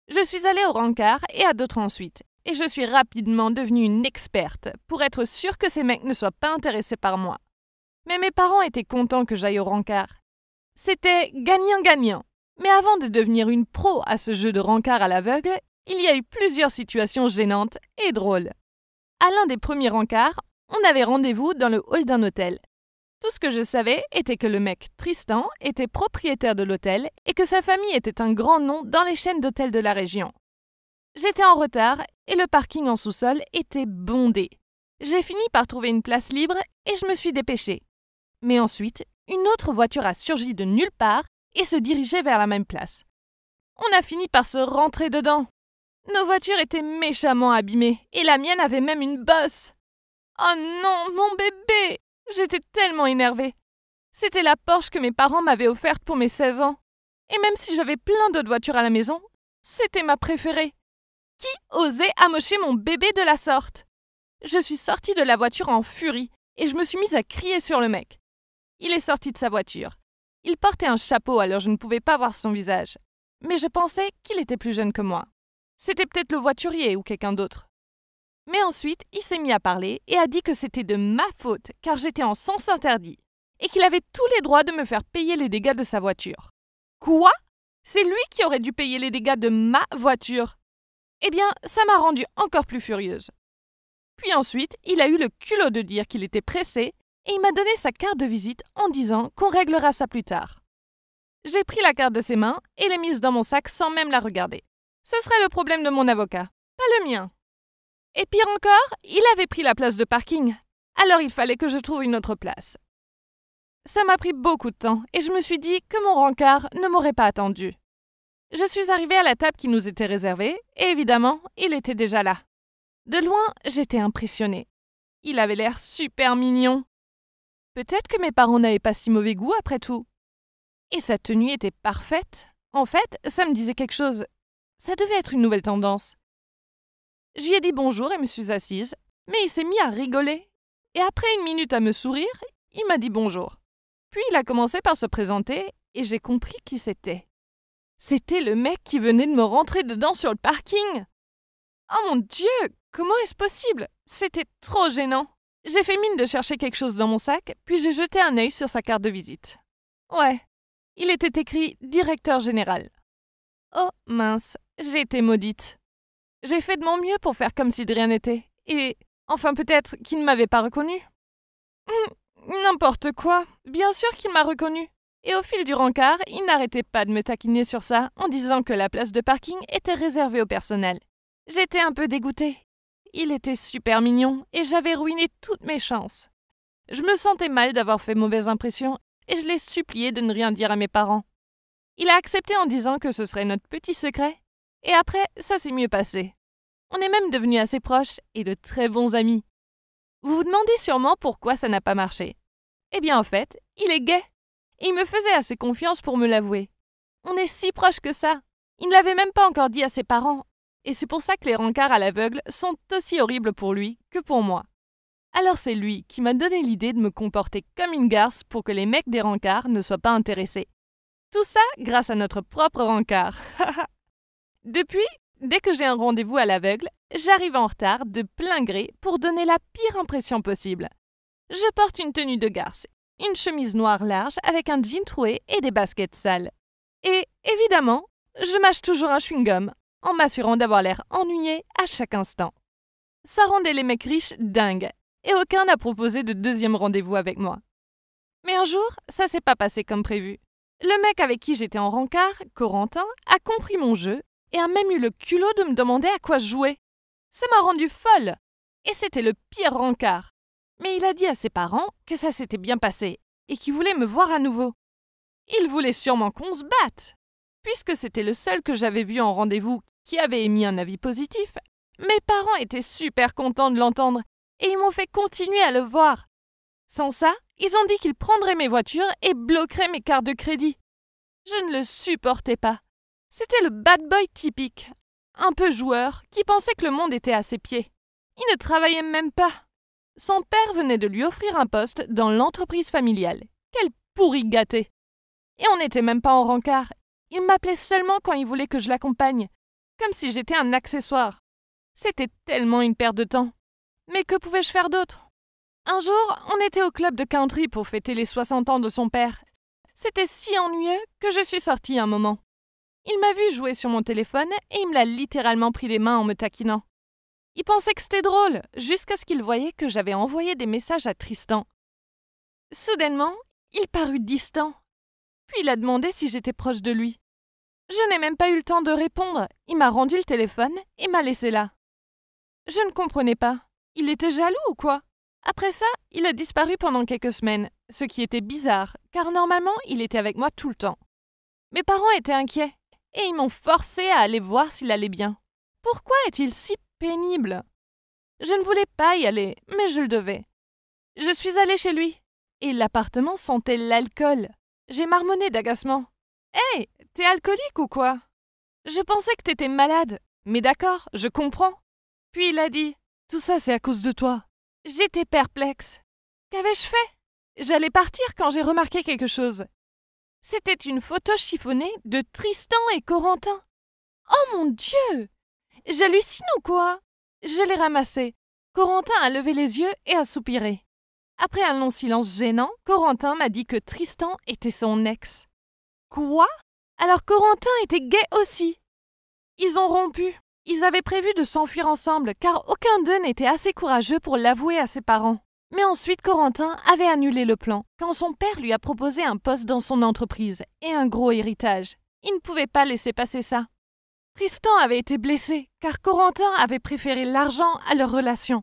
Je suis allée au rencard et à d'autres ensuite, et je suis rapidement devenue une experte pour être sûre que ces mecs ne soient pas intéressés par moi. Mais mes parents étaient contents que j'aille au rencard. C'était gagnant-gagnant. Mais avant de devenir une pro à ce jeu de rencard à l'aveugle, il y a eu plusieurs situations gênantes et drôles. À l'un des premiers rencards, on avait rendez-vous dans le hall d'un hôtel. Tout ce que je savais était que le mec Tristan était propriétaire de l'hôtel et que sa famille était un grand nom dans les chaînes d'hôtels de la région. J'étais en retard et le parking en sous-sol était bondé. J'ai fini par trouver une place libre et je me suis dépêchée. Mais ensuite, une autre voiture a surgi de nulle part et se dirigeait vers la même place. On a fini par se rentrer dedans. Nos voitures étaient méchamment abîmées et la mienne avait même une bosse. Oh non, mon bébé! J'étais tellement énervée. C'était la Porsche que mes parents m'avaient offerte pour mes 16 ans. Et même si j'avais plein d'autres voitures à la maison, c'était ma préférée. Qui osait amocher mon bébé de la sorte? Je suis sortie de la voiture en furie et je me suis mise à crier sur le mec. Il est sorti de sa voiture. Il portait un chapeau alors je ne pouvais pas voir son visage. Mais je pensais qu'il était plus jeune que moi. C'était peut-être le voiturier ou quelqu'un d'autre. Mais ensuite, il s'est mis à parler et a dit que c'était de ma faute car j'étais en sens interdit et qu'il avait tous les droits de me faire payer les dégâts de sa voiture. Quoi? C'est lui qui aurait dû payer les dégâts de ma voiture? Eh bien, ça m'a rendue encore plus furieuse. Puis ensuite, il a eu le culot de dire qu'il était pressé et il m'a donné sa carte de visite en disant qu'on réglera ça plus tard. J'ai pris la carte de ses mains et l'ai mise dans mon sac sans même la regarder. Ce serait le problème de mon avocat, pas le mien. Et pire encore, il avait pris la place de parking. Alors il fallait que je trouve une autre place. Ça m'a pris beaucoup de temps et je me suis dit que mon rencard ne m'aurait pas attendu. Je suis arrivée à la table qui nous était réservée et évidemment, il était déjà là. De loin, j'étais impressionnée. Il avait l'air super mignon. Peut-être que mes parents n'avaient pas si mauvais goût après tout. Et sa tenue était parfaite. En fait, ça me disait quelque chose. Ça devait être une nouvelle tendance. J'y ai dit bonjour et me suis assise, mais il s'est mis à rigoler. Et après une minute à me sourire, il m'a dit bonjour. Puis il a commencé par se présenter et j'ai compris qui c'était. C'était le mec qui venait de me rentrer dedans sur le parking. Oh mon Dieu, comment est-ce possible? C'était trop gênant. J'ai fait mine de chercher quelque chose dans mon sac, puis j'ai jeté un œil sur sa carte de visite. Ouais, il était écrit directeur général. Oh mince, j'ai été maudite. J'ai fait de mon mieux pour faire comme si de rien n'était. Et, enfin peut-être qu'il ne m'avait pas reconnue. n'importe quoi. Bien sûr qu'il m'a reconnu. Et au fil du rencard, il n'arrêtait pas de me taquiner sur ça en disant que la place de parking était réservée au personnel. J'étais un peu dégoûtée. Il était super mignon et j'avais ruiné toutes mes chances. Je me sentais mal d'avoir fait mauvaise impression et je l'ai supplié de ne rien dire à mes parents. Il a accepté en disant que ce serait notre petit secret et après, ça s'est mieux passé. On est même devenus assez proches et de très bons amis. Vous vous demandez sûrement pourquoi ça n'a pas marché. Eh bien en fait, il est gay. Et il me faisait assez confiance pour me l'avouer. On est si proches que ça. Il ne l'avait même pas encore dit à ses parents. Et c'est pour ça que les rencarts à l'aveugle sont aussi horribles pour lui que pour moi. Alors c'est lui qui m'a donné l'idée de me comporter comme une garce pour que les mecs des rencarts ne soient pas intéressés. Tout ça grâce à notre propre rencard. Depuis, dès que j'ai un rendez-vous à l'aveugle, j'arrive en retard de plein gré pour donner la pire impression possible. Je porte une tenue de garce, une chemise noire large avec un jean troué et des baskets sales. Et évidemment, je mâche toujours un chewing-gum en m'assurant d'avoir l'air ennuyé à chaque instant. Ça rendait les mecs riches dingues et aucun n'a proposé de deuxième rendez-vous avec moi. Mais un jour, ça s'est pas passé comme prévu. Le mec avec qui j'étais en rencard, Corentin, a compris mon jeu et a même eu le culot de me demander à quoi je jouais. Ça m'a rendue folle et c'était le pire rencard. Mais il a dit à ses parents que ça s'était bien passé et qu'il voulait me voir à nouveau. Il voulait sûrement qu'on se batte. Puisque c'était le seul que j'avais vu en rendez-vous qui avait émis un avis positif, mes parents étaient super contents de l'entendre et ils m'ont fait continuer à le voir. Sans ça, ils ont dit qu'ils prendraient mes voitures et bloqueraient mes cartes de crédit. Je ne le supportais pas. C'était le bad boy typique, un peu joueur, qui pensait que le monde était à ses pieds. Il ne travaillait même pas. Son père venait de lui offrir un poste dans l'entreprise familiale. Quel pourri gâté! Et on n'était même pas en rencard. Il m'appelait seulement quand il voulait que je l'accompagne, comme si j'étais un accessoire. C'était tellement une perte de temps. Mais que pouvais-je faire d'autre? Un jour, on était au club de country pour fêter les 60 ans de son père. C'était si ennuyeux que je suis sortie un moment. Il m'a vu jouer sur mon téléphone et il me l'a littéralement pris des mains en me taquinant. Il pensait que c'était drôle, jusqu'à ce qu'il voyait que j'avais envoyé des messages à Tristan. Soudainement, il parut distant. Puis il a demandé si j'étais proche de lui. Je n'ai même pas eu le temps de répondre. Il m'a rendu le téléphone et m'a laissé là. Je ne comprenais pas. Il était jaloux ou quoi? Après ça, il a disparu pendant quelques semaines, ce qui était bizarre, car normalement, il était avec moi tout le temps. Mes parents étaient inquiets, et ils m'ont forcé à aller voir s'il allait bien. Pourquoi est-il si pénible? Je ne voulais pas y aller, mais je le devais. Je suis allée chez lui, et l'appartement sentait l'alcool. J'ai marmonné d'agacement. « Hey, t'es alcoolique ou quoi? Je pensais que t'étais malade, mais d'accord, je comprends. » Puis il a dit « Tout ça, c'est à cause de toi. » J'étais perplexe. Qu'avais-je fait? J'allais partir quand j'ai remarqué quelque chose. C'était une photo chiffonnée de Tristan et Corentin. Oh mon Dieu! J'hallucine ou quoi? Je l'ai ramassée. Corentin a levé les yeux et a soupiré. Après un long silence gênant, Corentin m'a dit que Tristan était son ex. Quoi? Alors Corentin était gay aussi. Ils ont rompu. Ils avaient prévu de s'enfuir ensemble car aucun d'eux n'était assez courageux pour l'avouer à ses parents. Mais ensuite Corentin avait annulé le plan quand son père lui a proposé un poste dans son entreprise et un gros héritage. Il ne pouvait pas laisser passer ça. Tristan avait été blessé car Corentin avait préféré l'argent à leur relation.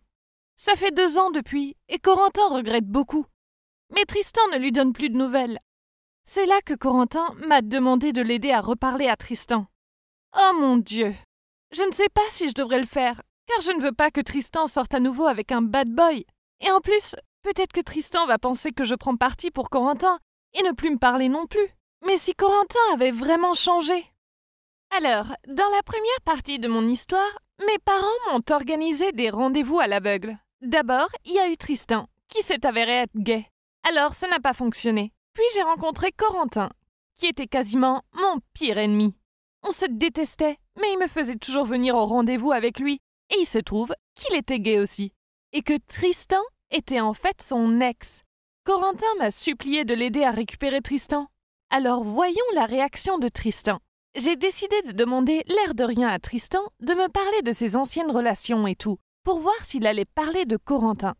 Ça fait 2 ans depuis et Corentin regrette beaucoup. Mais Tristan ne lui donne plus de nouvelles. C'est là que Corentin m'a demandé de l'aider à reparler à Tristan. Oh mon Dieu! Je ne sais pas si je devrais le faire, car je ne veux pas que Tristan sorte à nouveau avec un bad boy. Et en plus, peut-être que Tristan va penser que je prends parti pour Corentin et ne plus me parler non plus. Mais si Corentin avait vraiment changé? Alors, dans la première partie de mon histoire, mes parents m'ont organisé des rendez-vous à l'aveugle. D'abord, il y a eu Tristan, qui s'est avéré être gay. Alors, ça n'a pas fonctionné. Puis j'ai rencontré Corentin, qui était quasiment mon pire ennemi. On se détestait, mais il me faisait toujours venir au rendez-vous avec lui, et il se trouve qu'il était gay aussi, et que Tristan était en fait son ex. Corentin m'a supplié de l'aider à récupérer Tristan. Alors voyons la réaction de Tristan. J'ai décidé de demander l'air de rien à Tristan de me parler de ses anciennes relations et tout, pour voir s'il allait parler de Corentin.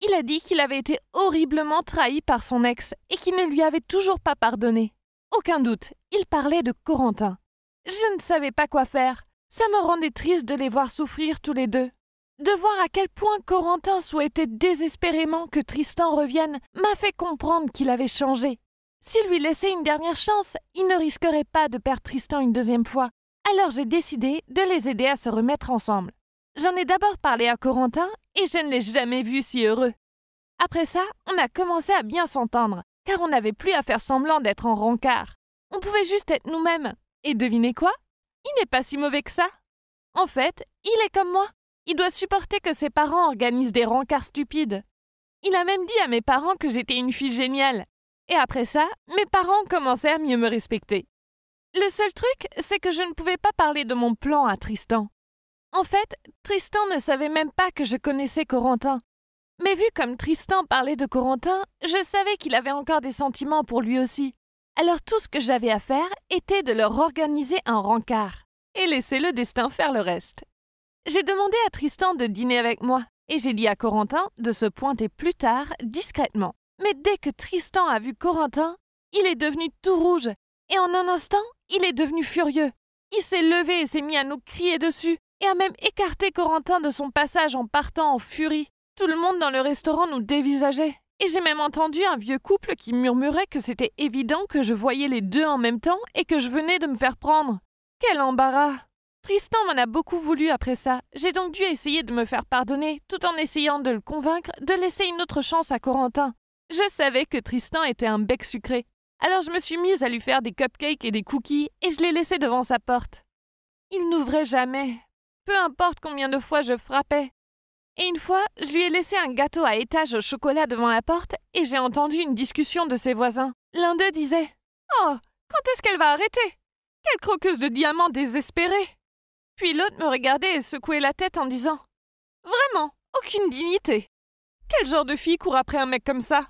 Il a dit qu'il avait été horriblement trahi par son ex et qu'il ne lui avait toujours pas pardonné. Aucun doute, il parlait de Corentin. Je ne savais pas quoi faire. Ça me rendait triste de les voir souffrir tous les deux. De voir à quel point Corentin souhaitait désespérément que Tristan revienne m'a fait comprendre qu'il avait changé. S'il lui laissait une dernière chance, il ne risquerait pas de perdre Tristan une deuxième fois. Alors j'ai décidé de les aider à se remettre ensemble. J'en ai d'abord parlé à Corentin et je ne l'ai jamais vu si heureux. Après ça, on a commencé à bien s'entendre, car on n'avait plus à faire semblant d'être en rencard. On pouvait juste être nous-mêmes. Et devinez quoi? Il n'est pas si mauvais que ça. En fait, il est comme moi. Il doit supporter que ses parents organisent des rencarts stupides. Il a même dit à mes parents que j'étais une fille géniale. Et après ça, mes parents commençaient à mieux me respecter. Le seul truc, c'est que je ne pouvais pas parler de mon plan à Tristan. En fait, Tristan ne savait même pas que je connaissais Corentin. Mais vu comme Tristan parlait de Corentin, je savais qu'il avait encore des sentiments pour lui aussi. Alors tout ce que j'avais à faire était de leur organiser un rencard et laisser le destin faire le reste. J'ai demandé à Tristan de dîner avec moi et j'ai dit à Corentin de se pointer plus tard discrètement. Mais dès que Tristan a vu Corentin, il est devenu tout rouge et en un instant, il est devenu furieux. Il s'est levé et s'est mis à nous crier dessus et a même écarté Corentin de son passage en partant en furie. Tout le monde dans le restaurant nous dévisageait. Et j'ai même entendu un vieux couple qui murmurait que c'était évident que je voyais les deux en même temps et que je venais de me faire prendre. Quel embarras! Tristan m'en a beaucoup voulu après ça. J'ai donc dû essayer de me faire pardonner tout en essayant de le convaincre de laisser une autre chance à Corentin. Je savais que Tristan était un bec sucré. Alors je me suis mise à lui faire des cupcakes et des cookies et je l'ai laissé devant sa porte. Il n'ouvrait jamais. Peu importe combien de fois je frappais. Et une fois, je lui ai laissé un gâteau à étage au chocolat devant la porte et j'ai entendu une discussion de ses voisins. L'un d'eux disait « Oh, quand est-ce qu'elle va arrêter? Quelle croqueuse de diamants désespérée !» Puis l'autre me regardait et secouait la tête en disant « Vraiment, aucune dignité. Quel genre de fille court après un mec comme ça ?»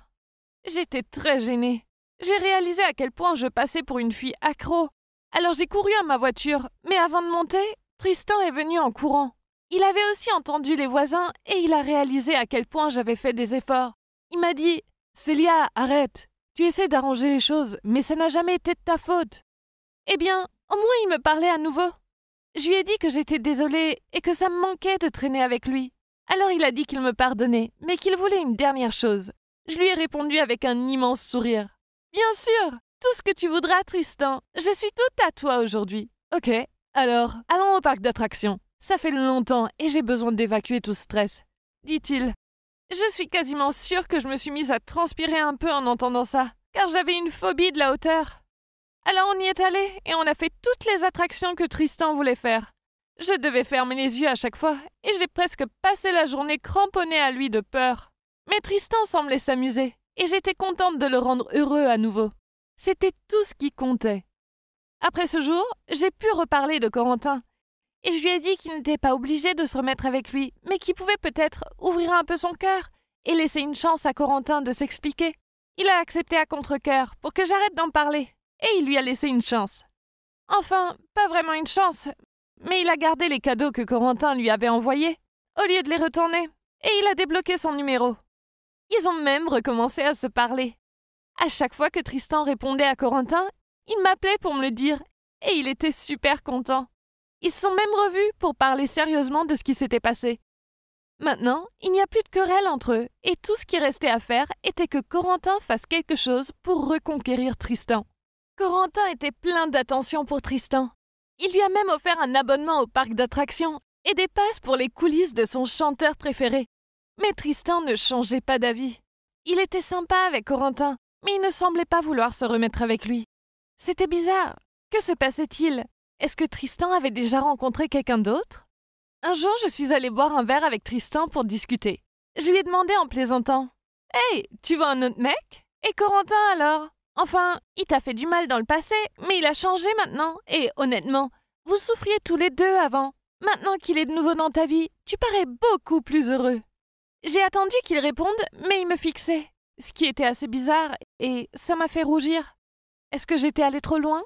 J'étais très gênée. J'ai réalisé à quel point je passais pour une fille accro. Alors j'ai couru à ma voiture, mais avant de monter, Tristan est venu en courant. Il avait aussi entendu les voisins et il a réalisé à quel point j'avais fait des efforts. Il m'a dit « Célia, arrête. Tu essaies d'arranger les choses, mais ça n'a jamais été de ta faute. » Eh bien, au moins il me parlait à nouveau. Je lui ai dit que j'étais désolée et que ça me manquait de traîner avec lui. Alors il a dit qu'il me pardonnait, mais qu'il voulait une dernière chose. Je lui ai répondu avec un immense sourire. « Bien sûr, tout ce que tu voudras, Tristan. Je suis toute à toi aujourd'hui. Ok, alors, allons au parc d'attractions. Ça fait longtemps et j'ai besoin d'évacuer tout stress, dit-il. Je suis quasiment sûre que je me suis mise à transpirer un peu en entendant ça, car j'avais une phobie de la hauteur. Alors on y est allé et on a fait toutes les attractions que Tristan voulait faire. Je devais fermer les yeux à chaque fois et j'ai presque passé la journée cramponnée à lui de peur. Mais Tristan semblait s'amuser et j'étais contente de le rendre heureux à nouveau. C'était tout ce qui comptait. Après ce jour, j'ai pu reparler de Corentin. Et je lui ai dit qu'il n'était pas obligé de se remettre avec lui, mais qu'il pouvait peut-être ouvrir un peu son cœur et laisser une chance à Corentin de s'expliquer. Il a accepté à contre-cœur pour que j'arrête d'en parler, et il lui a laissé une chance. Enfin, pas vraiment une chance, mais il a gardé les cadeaux que Corentin lui avait envoyés, au lieu de les retourner, et il a débloqué son numéro. Ils ont même recommencé à se parler. À chaque fois que Tristan répondait à Corentin, il m'appelait pour me le dire, et il était super content. Ils se sont même revus pour parler sérieusement de ce qui s'était passé. Maintenant, il n'y a plus de querelle entre eux, et tout ce qui restait à faire était que Corentin fasse quelque chose pour reconquérir Tristan. Corentin était plein d'attention pour Tristan. Il lui a même offert un abonnement au parc d'attractions et des passes pour les coulisses de son chanteur préféré. Mais Tristan ne changeait pas d'avis. Il était sympa avec Corentin, mais il ne semblait pas vouloir se remettre avec lui. C'était bizarre. Que se passait-il? Est-ce que Tristan avait déjà rencontré quelqu'un d'autre? Un jour, je suis allée boire un verre avec Tristan pour discuter. Je lui ai demandé en plaisantant « Hey, tu vois un autre mec? Et Corentin alors? Enfin, il t'a fait du mal dans le passé, mais il a changé maintenant. Et honnêtement, vous souffriez tous les deux avant. Maintenant qu'il est de nouveau dans ta vie, tu parais beaucoup plus heureux. » J'ai attendu qu'il réponde, mais il me fixait, ce qui était assez bizarre, et ça m'a fait rougir. Est-ce que j'étais allée trop loin?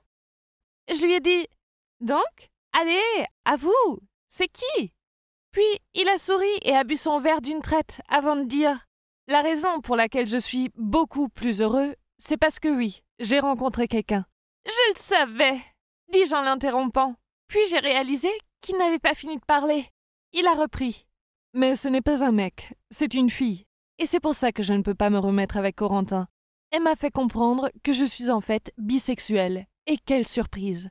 Je lui ai dit « Donc, allez, à vous, c'est qui ?» Puis il a souri et a bu son verre d'une traite avant de dire La raison pour laquelle je suis beaucoup plus heureux, c'est parce que oui, j'ai rencontré quelqu'un. Je le savais, dis-je en l'interrompant. Puis j'ai réalisé qu'il n'avait pas fini de parler. Il a repris. Mais ce n'est pas un mec, c'est une fille. Et c'est pour ça que je ne peux pas me remettre avec Corentin. Elle m'a fait comprendre que je suis en fait bisexuelle. Et quelle surprise!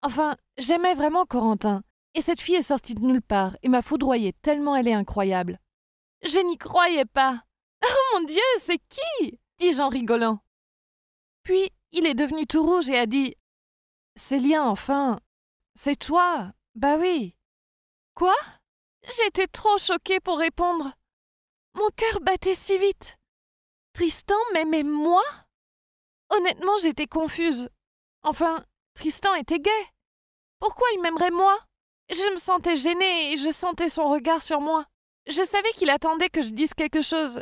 Enfin, j'aimais vraiment Corentin. Et cette fille est sortie de nulle part et m'a foudroyée tellement elle est incroyable. Je n'y croyais pas. Oh mon Dieu, c'est qui? Dis-je en rigolant. Puis, il est devenu tout rouge et a dit « Célia, enfin, c'est toi, bah oui. » Quoi? J'étais trop choquée pour répondre. Mon cœur battait si vite. Tristan m'aimait moi? Honnêtement, j'étais confuse. Enfin, Tristan était gay. Pourquoi il m'aimerait moi? Je me sentais gênée et je sentais son regard sur moi. Je savais qu'il attendait que je dise quelque chose.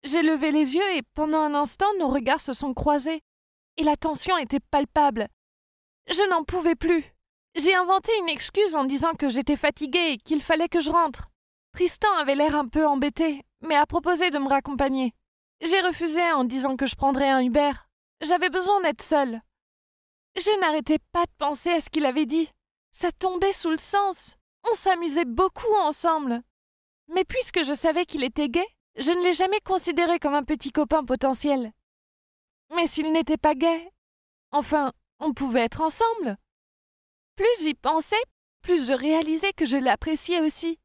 J'ai levé les yeux et pendant un instant, nos regards se sont croisés. Et la tension était palpable. Je n'en pouvais plus. J'ai inventé une excuse en disant que j'étais fatiguée et qu'il fallait que je rentre. Tristan avait l'air un peu embêté, mais a proposé de me raccompagner. J'ai refusé en disant que je prendrais un Uber. J'avais besoin d'être seule. Je n'arrêtais pas de penser à ce qu'il avait dit. Ça tombait sous le sens. On s'amusait beaucoup ensemble. Mais puisque je savais qu'il était gay, je ne l'ai jamais considéré comme un petit copain potentiel. Mais s'il n'était pas gay, enfin, on pouvait être ensemble. Plus j'y pensais, plus je réalisais que je l'appréciais aussi.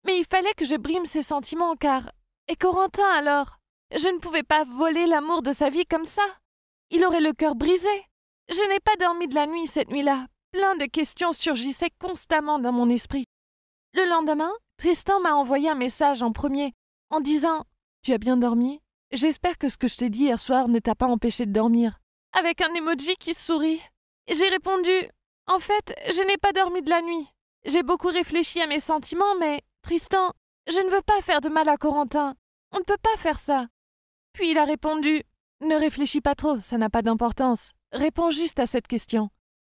Mais il fallait que je brime ses sentiments car... Et Corentin alors? Je ne pouvais pas voler l'amour de sa vie comme ça. Il aurait le cœur brisé. Je n'ai pas dormi de la nuit cette nuit-là. Plein de questions surgissaient constamment dans mon esprit. Le lendemain, Tristan m'a envoyé un message en premier, en disant « Tu as bien dormi? J'espère que ce que je t'ai dit hier soir ne t'a pas empêché de dormir. » Avec un emoji qui sourit. J'ai répondu « En fait, je n'ai pas dormi de la nuit. J'ai beaucoup réfléchi à mes sentiments, mais Tristan, je ne veux pas faire de mal à Corentin. On ne peut pas faire ça. » Puis il a répondu « Ne réfléchis pas trop, ça n'a pas d'importance. Réponds juste à cette question.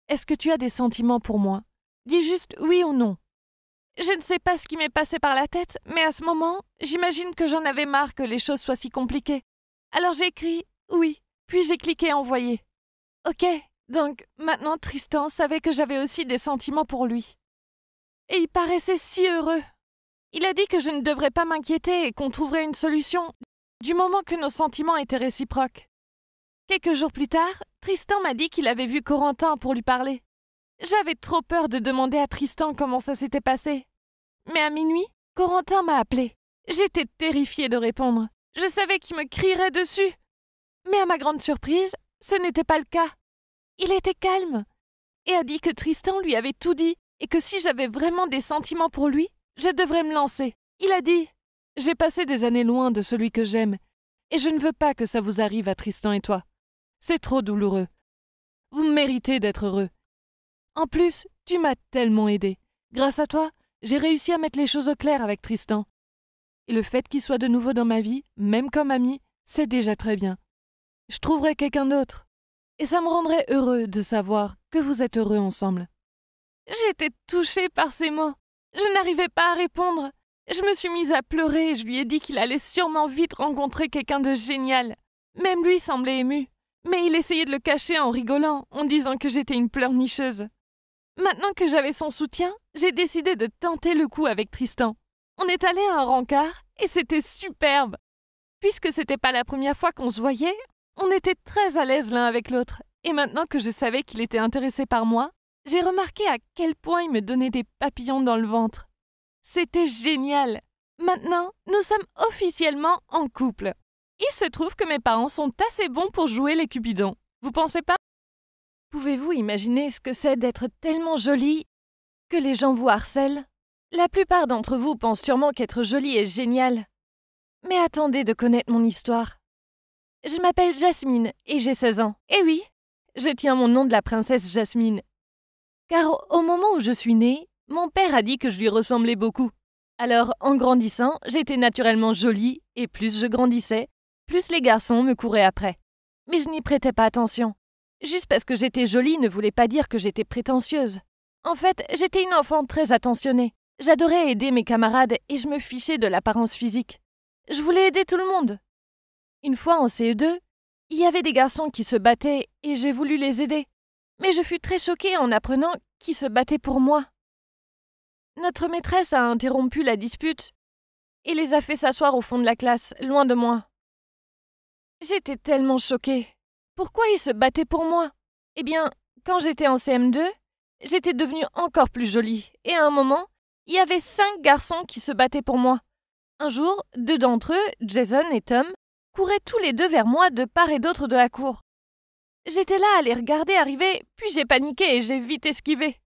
Est-ce que tu as des sentiments pour moi? Dis juste oui ou non. » Je ne sais pas ce qui m'est passé par la tête, mais à ce moment, j'imagine que j'en avais marre que les choses soient si compliquées. Alors j'ai écrit « oui », puis j'ai cliqué « envoyer ». Ok, donc maintenant Tristan savait que j'avais aussi des sentiments pour lui. Et il paraissait si heureux. Il a dit que je ne devrais pas m'inquiéter et qu'on trouverait une solution, du moment que nos sentiments étaient réciproques. Quelques jours plus tard, Tristan m'a dit qu'il avait vu Corentin pour lui parler. J'avais trop peur de demander à Tristan comment ça s'était passé. Mais à minuit, Corentin m'a appelé. J'étais terrifiée de répondre. Je savais qu'il me crierait dessus. Mais à ma grande surprise, ce n'était pas le cas. Il était calme et a dit que Tristan lui avait tout dit et que si j'avais vraiment des sentiments pour lui, je devrais me lancer. Il a dit « J'ai passé des années loin de celui que j'aime et je ne veux pas que ça vous arrive à Tristan et toi. C'est trop douloureux. Vous méritez d'être heureux. En plus, tu m'as tellement aidé. Grâce à toi, j'ai réussi à mettre les choses au clair avec Tristan. Et le fait qu'il soit de nouveau dans ma vie, même comme ami, c'est déjà très bien. Je trouverai quelqu'un d'autre. Et ça me rendrait heureux de savoir que vous êtes heureux ensemble. » J'étais touchée par ces mots. Je n'arrivais pas à répondre. Je me suis mise à pleurer et je lui ai dit qu'il allait sûrement vite rencontrer quelqu'un de génial. Même lui semblait ému. Mais il essayait de le cacher en rigolant, en disant que j'étais une pleurnicheuse. Maintenant que j'avais son soutien, j'ai décidé de tenter le coup avec Tristan. On est allé à un rencard et c'était superbe. Puisque c'était pas la première fois qu'on se voyait, on était très à l'aise l'un avec l'autre. Et maintenant que je savais qu'il était intéressé par moi, j'ai remarqué à quel point il me donnait des papillons dans le ventre. C'était génial. Maintenant, nous sommes officiellement en couple. Il se trouve que mes parents sont assez bons pour jouer les cupidons. Vous pensez pas? Pouvez-vous imaginer ce que c'est d'être tellement jolie que les gens vous harcèlent? La plupart d'entre vous pensent sûrement qu'être jolie est génial. Mais attendez de connaître mon histoire. Je m'appelle Jasmine et j'ai 16 ans. Et oui, je tiens mon nom de la princesse Jasmine. Car au moment où je suis née, mon père a dit que je lui ressemblais beaucoup. Alors, en grandissant, j'étais naturellement jolie et plus je grandissais, plus les garçons me couraient après. Mais je n'y prêtais pas attention. Juste parce que j'étais jolie ne voulait pas dire que j'étais prétentieuse. En fait, j'étais une enfant très attentionnée. J'adorais aider mes camarades et je me fichais de l'apparence physique. Je voulais aider tout le monde. Une fois en CE2, il y avait des garçons qui se battaient et j'ai voulu les aider. Mais je fus très choquée en apprenant qu'ils se battaient pour moi. Notre maîtresse a interrompu la dispute et les a fait s'asseoir au fond de la classe, loin de moi. J'étais tellement choquée. Pourquoi ils se battaient pour moi? Eh bien, quand j'étais en CM2, j'étais devenue encore plus jolie. Et à un moment, il y avait 5 garçons qui se battaient pour moi. Un jour, 2 d'entre eux, Jason et Tom, couraient tous les 2 vers moi de part et d'autre de la cour. J'étais là à les regarder arriver, puis j'ai paniqué et j'ai vite esquivé.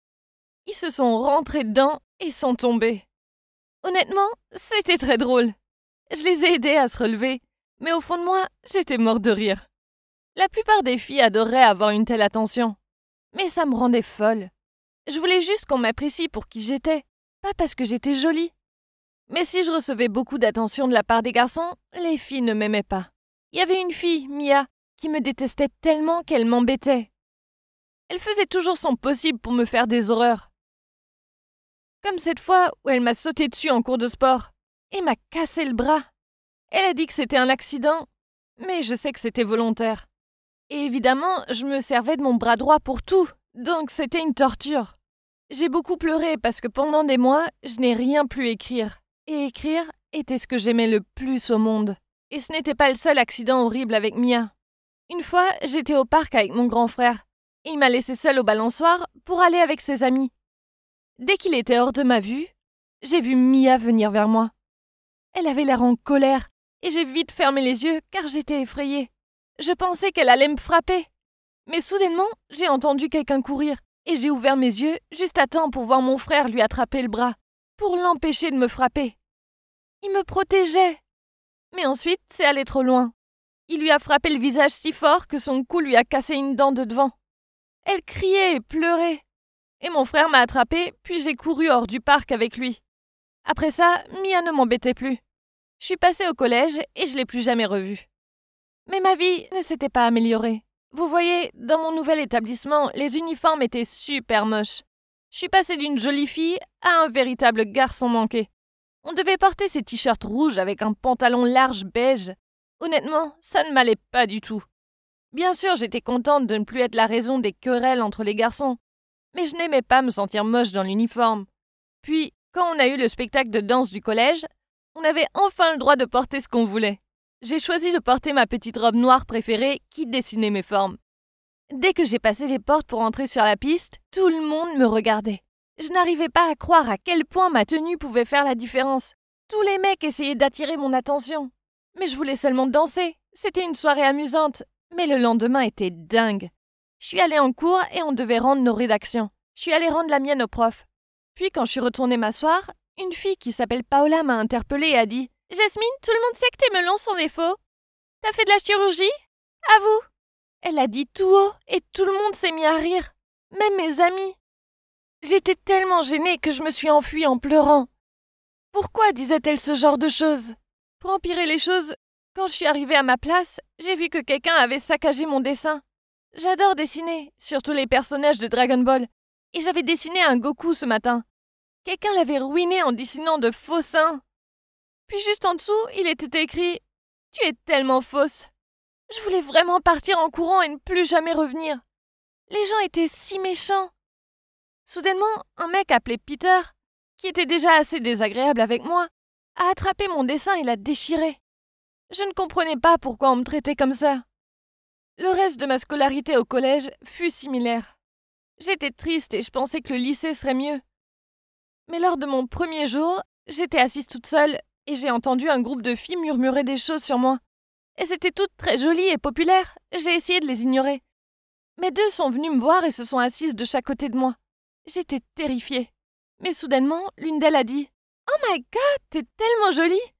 Ils se sont rentrés dedans et sont tombés. Honnêtement, c'était très drôle. Je les ai aidés à se relever, mais au fond de moi, j'étais morte de rire. La plupart des filles adoraient avoir une telle attention, mais ça me rendait folle. Je voulais juste qu'on m'apprécie pour qui j'étais, pas parce que j'étais jolie. Mais si je recevais beaucoup d'attention de la part des garçons, les filles ne m'aimaient pas. Il y avait une fille, Mia, qui me détestait tellement qu'elle m'embêtait. Elle faisait toujours son possible pour me faire des horreurs. Comme cette fois où elle m'a sauté dessus en cours de sport et m'a cassé le bras. Elle a dit que c'était un accident, mais je sais que c'était volontaire. Et évidemment, je me servais de mon bras droit pour tout, donc c'était une torture. J'ai beaucoup pleuré parce que pendant des mois, je n'ai rien pu écrire. Et écrire était ce que j'aimais le plus au monde. Et ce n'était pas le seul accident horrible avec Mia. Une fois, j'étais au parc avec mon grand frère, et il m'a laissé seule au balançoire pour aller avec ses amis. Dès qu'il était hors de ma vue, j'ai vu Mia venir vers moi. Elle avait l'air en colère, et j'ai vite fermé les yeux car j'étais effrayée. Je pensais qu'elle allait me frapper. Mais soudainement, j'ai entendu quelqu'un courir, et j'ai ouvert mes yeux juste à temps pour voir mon frère lui attraper le bras, pour l'empêcher de me frapper. Il me protégeait. Mais ensuite, c'est allé trop loin. Il lui a frappé le visage si fort que son cou lui a cassé une dent de devant. Elle criait et pleurait. Et mon frère m'a attrapée, puis j'ai couru hors du parc avec lui. Après ça, Mia ne m'embêtait plus. Je suis passée au collège et je l'ai plus jamais revue. Mais ma vie ne s'était pas améliorée. Vous voyez, dans mon nouvel établissement, les uniformes étaient super moches. Je suis passée d'une jolie fille à un véritable garçon manqué. On devait porter ces t-shirts rouges avec un pantalon large beige. Honnêtement, ça ne m'allait pas du tout. Bien sûr, j'étais contente de ne plus être la raison des querelles entre les garçons. Mais je n'aimais pas me sentir moche dans l'uniforme. Puis, quand on a eu le spectacle de danse du collège, on avait enfin le droit de porter ce qu'on voulait. J'ai choisi de porter ma petite robe noire préférée qui dessinait mes formes. Dès que j'ai passé les portes pour entrer sur la piste, tout le monde me regardait. Je n'arrivais pas à croire à quel point ma tenue pouvait faire la différence. Tous les mecs essayaient d'attirer mon attention. Mais je voulais seulement danser. C'était une soirée amusante. Mais le lendemain était dingue. Je suis allée en cours et on devait rendre nos rédactions. Je suis allée rendre la mienne au prof. Puis quand je suis retournée m'asseoir, une fille qui s'appelle Paola m'a interpellée et a dit « Jasmine, tout le monde sait que tes melons sont des faux. T'as fait de la chirurgie? À vous !» Elle a dit tout haut et tout le monde s'est mis à rire. Même mes amis. J'étais tellement gênée que je me suis enfuie en pleurant. Pourquoi disait-elle ce genre de choses? Pour empirer les choses, quand je suis arrivée à ma place, j'ai vu que quelqu'un avait saccagé mon dessin. J'adore dessiner, surtout les personnages de Dragon Ball. Et j'avais dessiné un Goku ce matin. Quelqu'un l'avait ruiné en dessinant de faux seins. Puis juste en dessous, il était écrit « Tu es tellement fausse ». Je voulais vraiment partir en courant et ne plus jamais revenir. Les gens étaient si méchants. Soudainement, un mec appelé Peter, qui était déjà assez désagréable avec moi, a attrapé mon dessin et l'a déchiré. Je ne comprenais pas pourquoi on me traitait comme ça. Le reste de ma scolarité au collège fut similaire. J'étais triste et je pensais que le lycée serait mieux. Mais lors de mon premier jour, j'étais assise toute seule et j'ai entendu un groupe de filles murmurer des choses sur moi. Et c'était toutes très jolies et populaires, j'ai essayé de les ignorer. Mais 2 sont venues me voir et se sont assises de chaque côté de moi. J'étais terrifiée. Mais soudainement, l'une d'elles a dit « Oh my God, t'es tellement jolie!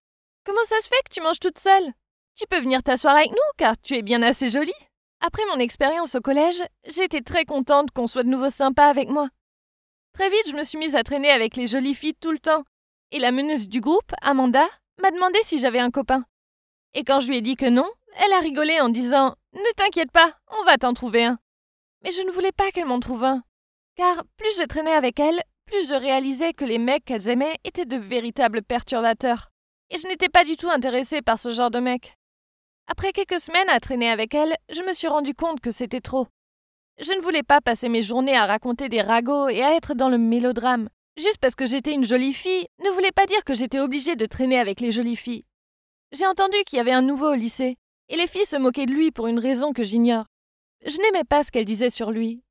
Comment ça se fait que tu manges toute seule? Tu peux venir t'asseoir avec nous car tu es bien assez jolie. » Après mon expérience au collège, j'étais très contente qu'on soit de nouveau sympa avec moi. Très vite, je me suis mise à traîner avec les jolies filles tout le temps. Et la meneuse du groupe, Amanda, m'a demandé si j'avais un copain. Et quand je lui ai dit que non, elle a rigolé en disant « Ne t'inquiète pas, on va t'en trouver un. » Mais je ne voulais pas qu'elle m'en trouve un. Car plus je traînais avec elle, plus je réalisais que les mecs qu'elles aimaient étaient de véritables perturbateurs. et je n'étais pas du tout intéressée par ce genre de mec. Après quelques semaines à traîner avec elle, je me suis rendu compte que c'était trop. Je ne voulais pas passer mes journées à raconter des ragots et à être dans le mélodrame. Juste parce que j'étais une jolie fille ne voulait pas dire que j'étais obligée de traîner avec les jolies filles. J'ai entendu qu'il y avait un nouveau au lycée, et les filles se moquaient de lui pour une raison que j'ignore. Je n'aimais pas ce qu'elles disaient sur lui.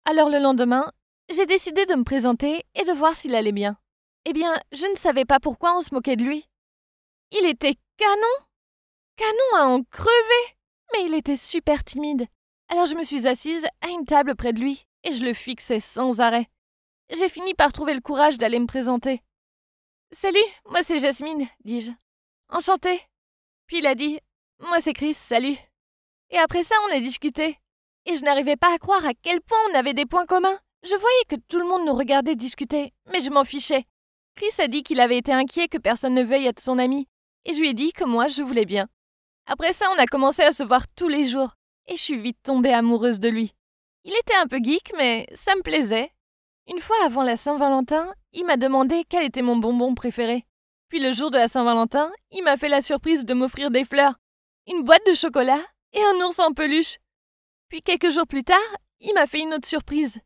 Alors le lendemain, j'ai décidé de me présenter et de voir s'il allait bien. Eh bien, je ne savais pas pourquoi on se moquait de lui. Il était canon! Canon à en crever! Mais il était super timide. Alors je me suis assise à une table près de lui, et je le fixais sans arrêt. J'ai fini par trouver le courage d'aller me présenter. « Salut, moi c'est Jasmine, dis-je. Enchantée. » Puis il a dit « Moi c'est Chris, salut. » Et après ça, on a discuté. Et je n'arrivais pas à croire à quel point on avait des points communs. Je voyais que tout le monde nous regardait discuter, mais je m'en fichais. Chris a dit qu'il avait été inquiet que personne ne veuille être son ami, et je lui ai dit que moi je voulais bien. Après ça, on a commencé à se voir tous les jours, et je suis vite tombée amoureuse de lui. Il était un peu geek, mais ça me plaisait. Une fois avant la Saint-Valentin, il m'a demandé quel était mon bonbon préféré. Puis le jour de la Saint-Valentin, il m'a fait la surprise de m'offrir des fleurs, une boîte de chocolat et un ours en peluche. Puis quelques jours plus tard, il m'a fait une autre surprise.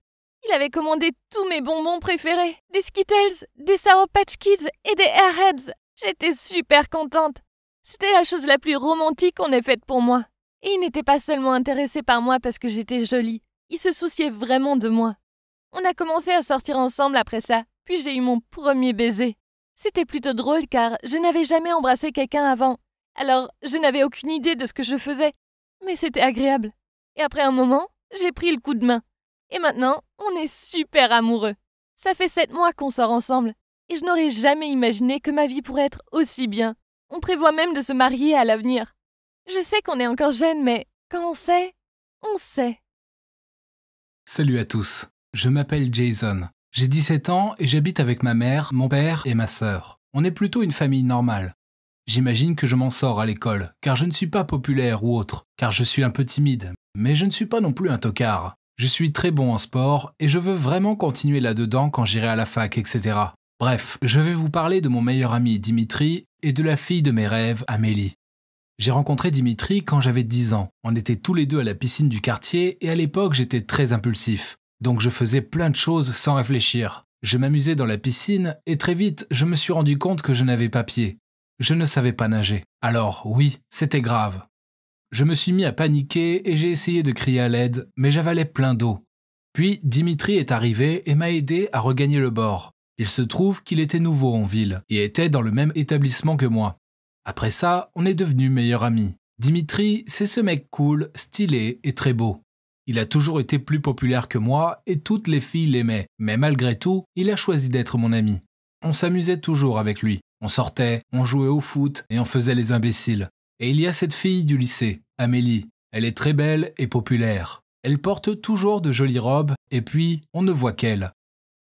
Il avait commandé tous mes bonbons préférés, des Skittles, des Sour Patch Kids et des Airheads. J'étais super contente. C'était la chose la plus romantique qu'on ait faite pour moi. Et il n'était pas seulement intéressé par moi parce que j'étais jolie. Il se souciait vraiment de moi. On a commencé à sortir ensemble après ça, puis j'ai eu mon premier baiser. C'était plutôt drôle car je n'avais jamais embrassé quelqu'un avant. Alors, je n'avais aucune idée de ce que je faisais. Mais c'était agréable. Et après un moment, j'ai pris le coup de main. Et maintenant, on est super amoureux. Ça fait 7 mois qu'on sort ensemble. Et je n'aurais jamais imaginé que ma vie pourrait être aussi bien. On prévoit même de se marier à l'avenir. Je sais qu'on est encore jeune, mais quand on sait, on sait. Salut à tous, je m'appelle Jason. J'ai 17 ans et j'habite avec ma mère, mon père et ma sœur. On est plutôt une famille normale. J'imagine que je m'en sors à l'école, car je ne suis pas populaire ou autre, car je suis un peu timide, mais je ne suis pas non plus un tocard. Je suis très bon en sport et je veux vraiment continuer là-dedans quand j'irai à la fac, etc. Bref, je vais vous parler de mon meilleur ami Dimitri et de la fille de mes rêves, Amélie. J'ai rencontré Dimitri quand j'avais 10 ans. On était tous les deux à la piscine du quartier et à l'époque j'étais très impulsif. Donc je faisais plein de choses sans réfléchir. Je m'amusais dans la piscine et très vite je me suis rendu compte que je n'avais pas pied. Je ne savais pas nager. Alors oui, c'était grave. Je me suis mis à paniquer et j'ai essayé de crier à l'aide, mais j'avalais plein d'eau. Puis Dimitri est arrivé et m'a aidé à regagner le bord. Il se trouve qu'il était nouveau en ville et était dans le même établissement que moi. Après ça, on est devenus meilleurs amis. Dimitri, c'est ce mec cool, stylé et très beau. Il a toujours été plus populaire que moi et toutes les filles l'aimaient, mais malgré tout, il a choisi d'être mon ami. On s'amusait toujours avec lui. On sortait, on jouait au foot et on faisait les imbéciles. Et il y a cette fille du lycée, Amélie. Elle est très belle et populaire. Elle porte toujours de jolies robes et puis on ne voit qu'elle.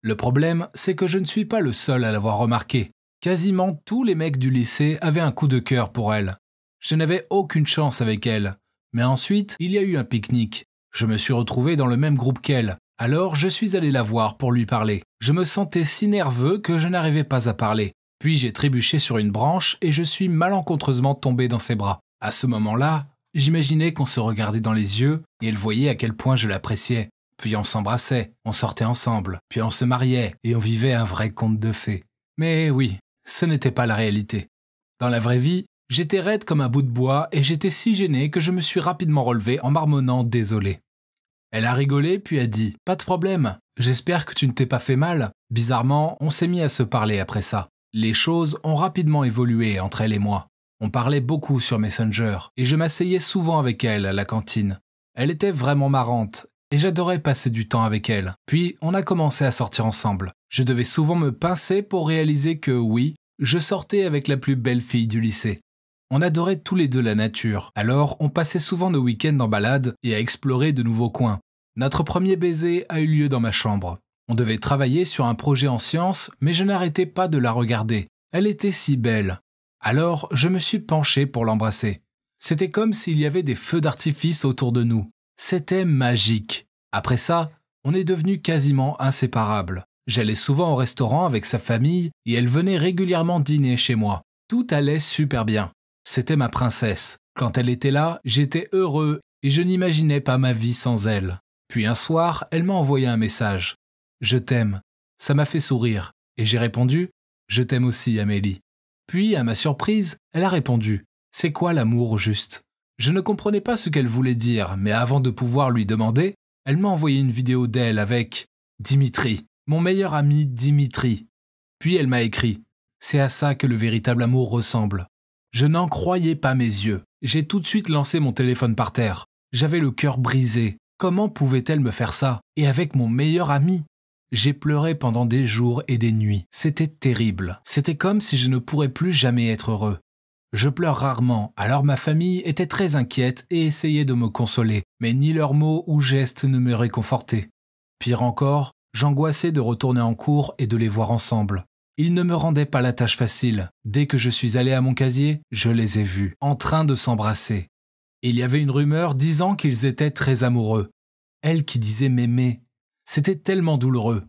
Le problème, c'est que je ne suis pas le seul à l'avoir remarqué. Quasiment tous les mecs du lycée avaient un coup de cœur pour elle. Je n'avais aucune chance avec elle. Mais ensuite, il y a eu un pique-nique. Je me suis retrouvé dans le même groupe qu'elle. Alors, je suis allé la voir pour lui parler. Je me sentais si nerveux que je n'arrivais pas à parler. Puis j'ai trébuché sur une branche et je suis malencontreusement tombé dans ses bras. À ce moment-là, j'imaginais qu'on se regardait dans les yeux et elle voyait à quel point je l'appréciais. Puis on s'embrassait, on sortait ensemble, puis on se mariait et on vivait un vrai conte de fées. Mais oui, ce n'était pas la réalité. Dans la vraie vie, j'étais raide comme un bout de bois et j'étais si gêné que je me suis rapidement relevé en marmonnant désolé. Elle a rigolé puis a dit « Pas de problème, j'espère que tu ne t'es pas fait mal ». Bizarrement, on s'est mis à se parler après ça. Les choses ont rapidement évolué entre elle et moi. On parlait beaucoup sur Messenger et je m'asseyais souvent avec elle à la cantine. Elle était vraiment marrante et j'adorais passer du temps avec elle. Puis on a commencé à sortir ensemble. Je devais souvent me pincer pour réaliser que oui, je sortais avec la plus belle fille du lycée. On adorait tous les deux la nature, alors on passait souvent nos week-ends en balade et à explorer de nouveaux coins. Notre premier baiser a eu lieu dans ma chambre. On devait travailler sur un projet en sciences, mais je n'arrêtais pas de la regarder. Elle était si belle. Alors, je me suis penché pour l'embrasser. C'était comme s'il y avait des feux d'artifice autour de nous. C'était magique. Après ça, on est devenus quasiment inséparables. J'allais souvent au restaurant avec sa famille et elle venait régulièrement dîner chez moi. Tout allait super bien. C'était ma princesse. Quand elle était là, j'étais heureux et je n'imaginais pas ma vie sans elle. Puis un soir, elle m'a envoyé un message. « Je t'aime ». Ça m'a fait sourire et j'ai répondu « Je t'aime aussi, Amélie ». Puis, à ma surprise, elle a répondu « C'est quoi l'amour au juste ?» Je ne comprenais pas ce qu'elle voulait dire, mais avant de pouvoir lui demander, elle m'a envoyé une vidéo d'elle avec « Dimitri, mon meilleur ami Dimitri ». Puis elle m'a écrit « C'est à ça que le véritable amour ressemble ». Je n'en croyais pas mes yeux. J'ai tout de suite lancé mon téléphone par terre. J'avais le cœur brisé. Comment pouvait-elle me faire ça? Et avec mon meilleur ami? J'ai pleuré pendant des jours et des nuits. C'était terrible. C'était comme si je ne pourrais plus jamais être heureux. Je pleure rarement, alors ma famille était très inquiète et essayait de me consoler, mais ni leurs mots ou gestes ne me réconfortaient. Pire encore, j'angoissais de retourner en cours et de les voir ensemble. Ils ne me rendaient pas la tâche facile. Dès que je suis allé à mon casier, je les ai vus, en train de s'embrasser. Il y avait une rumeur disant qu'ils étaient très amoureux. Elle qui disait m'aimer. C'était tellement douloureux.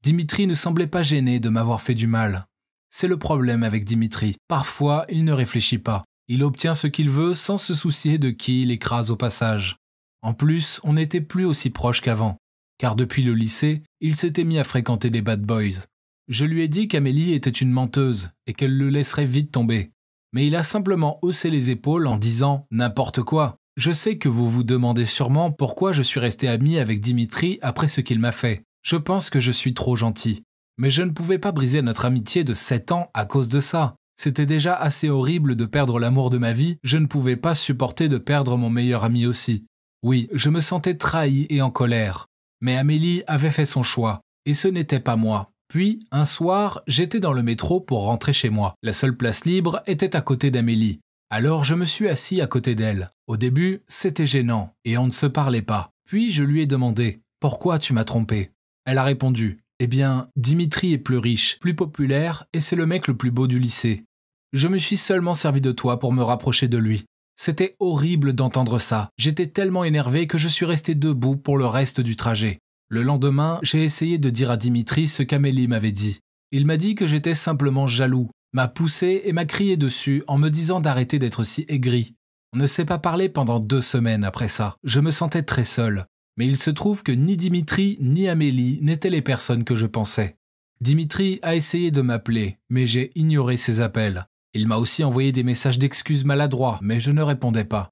Dimitri ne semblait pas gêné de m'avoir fait du mal. C'est le problème avec Dimitri. Parfois, il ne réfléchit pas. Il obtient ce qu'il veut sans se soucier de qui il écrase au passage. En plus, on n'était plus aussi proches qu'avant. Car depuis le lycée, il s'était mis à fréquenter des bad boys. Je lui ai dit qu'Amélie était une menteuse et qu'elle le laisserait vite tomber. Mais il a simplement haussé les épaules en disant « N'importe quoi ». Je sais que vous vous demandez sûrement pourquoi je suis resté ami avec Dimitri après ce qu'il m'a fait. Je pense que je suis trop gentil. Mais je ne pouvais pas briser notre amitié de 7 ans à cause de ça. C'était déjà assez horrible de perdre l'amour de ma vie, je ne pouvais pas supporter de perdre mon meilleur ami aussi. Oui, je me sentais trahi et en colère. Mais Amélie avait fait son choix, et ce n'était pas moi. Puis, un soir, j'étais dans le métro pour rentrer chez moi. La seule place libre était à côté d'Amélie. Alors je me suis assis à côté d'elle. Au début, c'était gênant, et on ne se parlait pas. Puis je lui ai demandé « Pourquoi tu m'as trompé ?» Elle a répondu « Eh bien, Dimitri est plus riche, plus populaire, et c'est le mec le plus beau du lycée. Je me suis seulement servi de toi pour me rapprocher de lui. » C'était horrible d'entendre ça. J'étais tellement énervé que je suis resté debout pour le reste du trajet. Le lendemain, j'ai essayé de dire à Dimitri ce qu'Amélie m'avait dit. Il m'a dit que j'étais simplement jaloux, m'a poussé et m'a crié dessus en me disant d'arrêter d'être si aigri. On ne s'est pas parlé pendant 2 semaines après ça. Je me sentais très seul. Mais il se trouve que ni Dimitri ni Amélie n'étaient les personnes que je pensais. Dimitri a essayé de m'appeler, mais j'ai ignoré ses appels. Il m'a aussi envoyé des messages d'excuses maladroits, mais je ne répondais pas.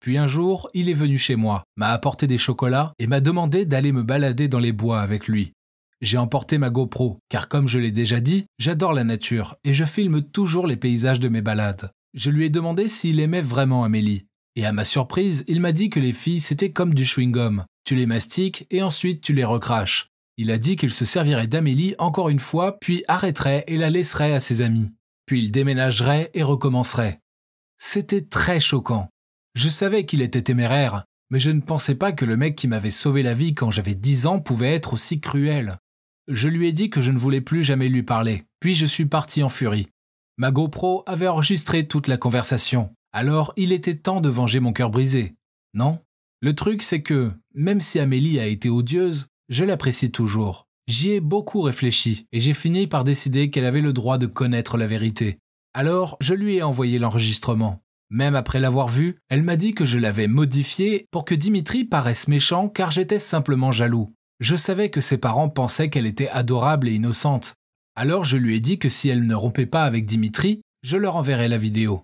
Puis un jour, il est venu chez moi, m'a apporté des chocolats et m'a demandé d'aller me balader dans les bois avec lui. J'ai emporté ma GoPro, car comme je l'ai déjà dit, j'adore la nature et je filme toujours les paysages de mes balades. Je lui ai demandé s'il aimait vraiment Amélie. Et à ma surprise, il m'a dit que les filles c'était comme du chewing-gum. Tu les mastiques et ensuite tu les recraches. Il a dit qu'il se servirait d'Amélie encore une fois, puis arrêterait et la laisserait à ses amis. Puis il déménagerait et recommencerait. C'était très choquant. Je savais qu'il était téméraire, mais je ne pensais pas que le mec qui m'avait sauvé la vie quand j'avais 10 ans pouvait être aussi cruel. Je lui ai dit que je ne voulais plus jamais lui parler, puis je suis parti en furie. Ma GoPro avait enregistré toute la conversation, alors il était temps de venger mon cœur brisé. Non? Le truc c'est que, même si Amélie a été odieuse, je l'apprécie toujours. J'y ai beaucoup réfléchi, et j'ai fini par décider qu'elle avait le droit de connaître la vérité. Alors, je lui ai envoyé l'enregistrement. Même après l'avoir vu, elle m'a dit que je l'avais modifié pour que Dimitri paraisse méchant car j'étais simplement jaloux. Je savais que ses parents pensaient qu'elle était adorable et innocente. Alors je lui ai dit que si elle ne rompait pas avec Dimitri, je leur enverrais la vidéo.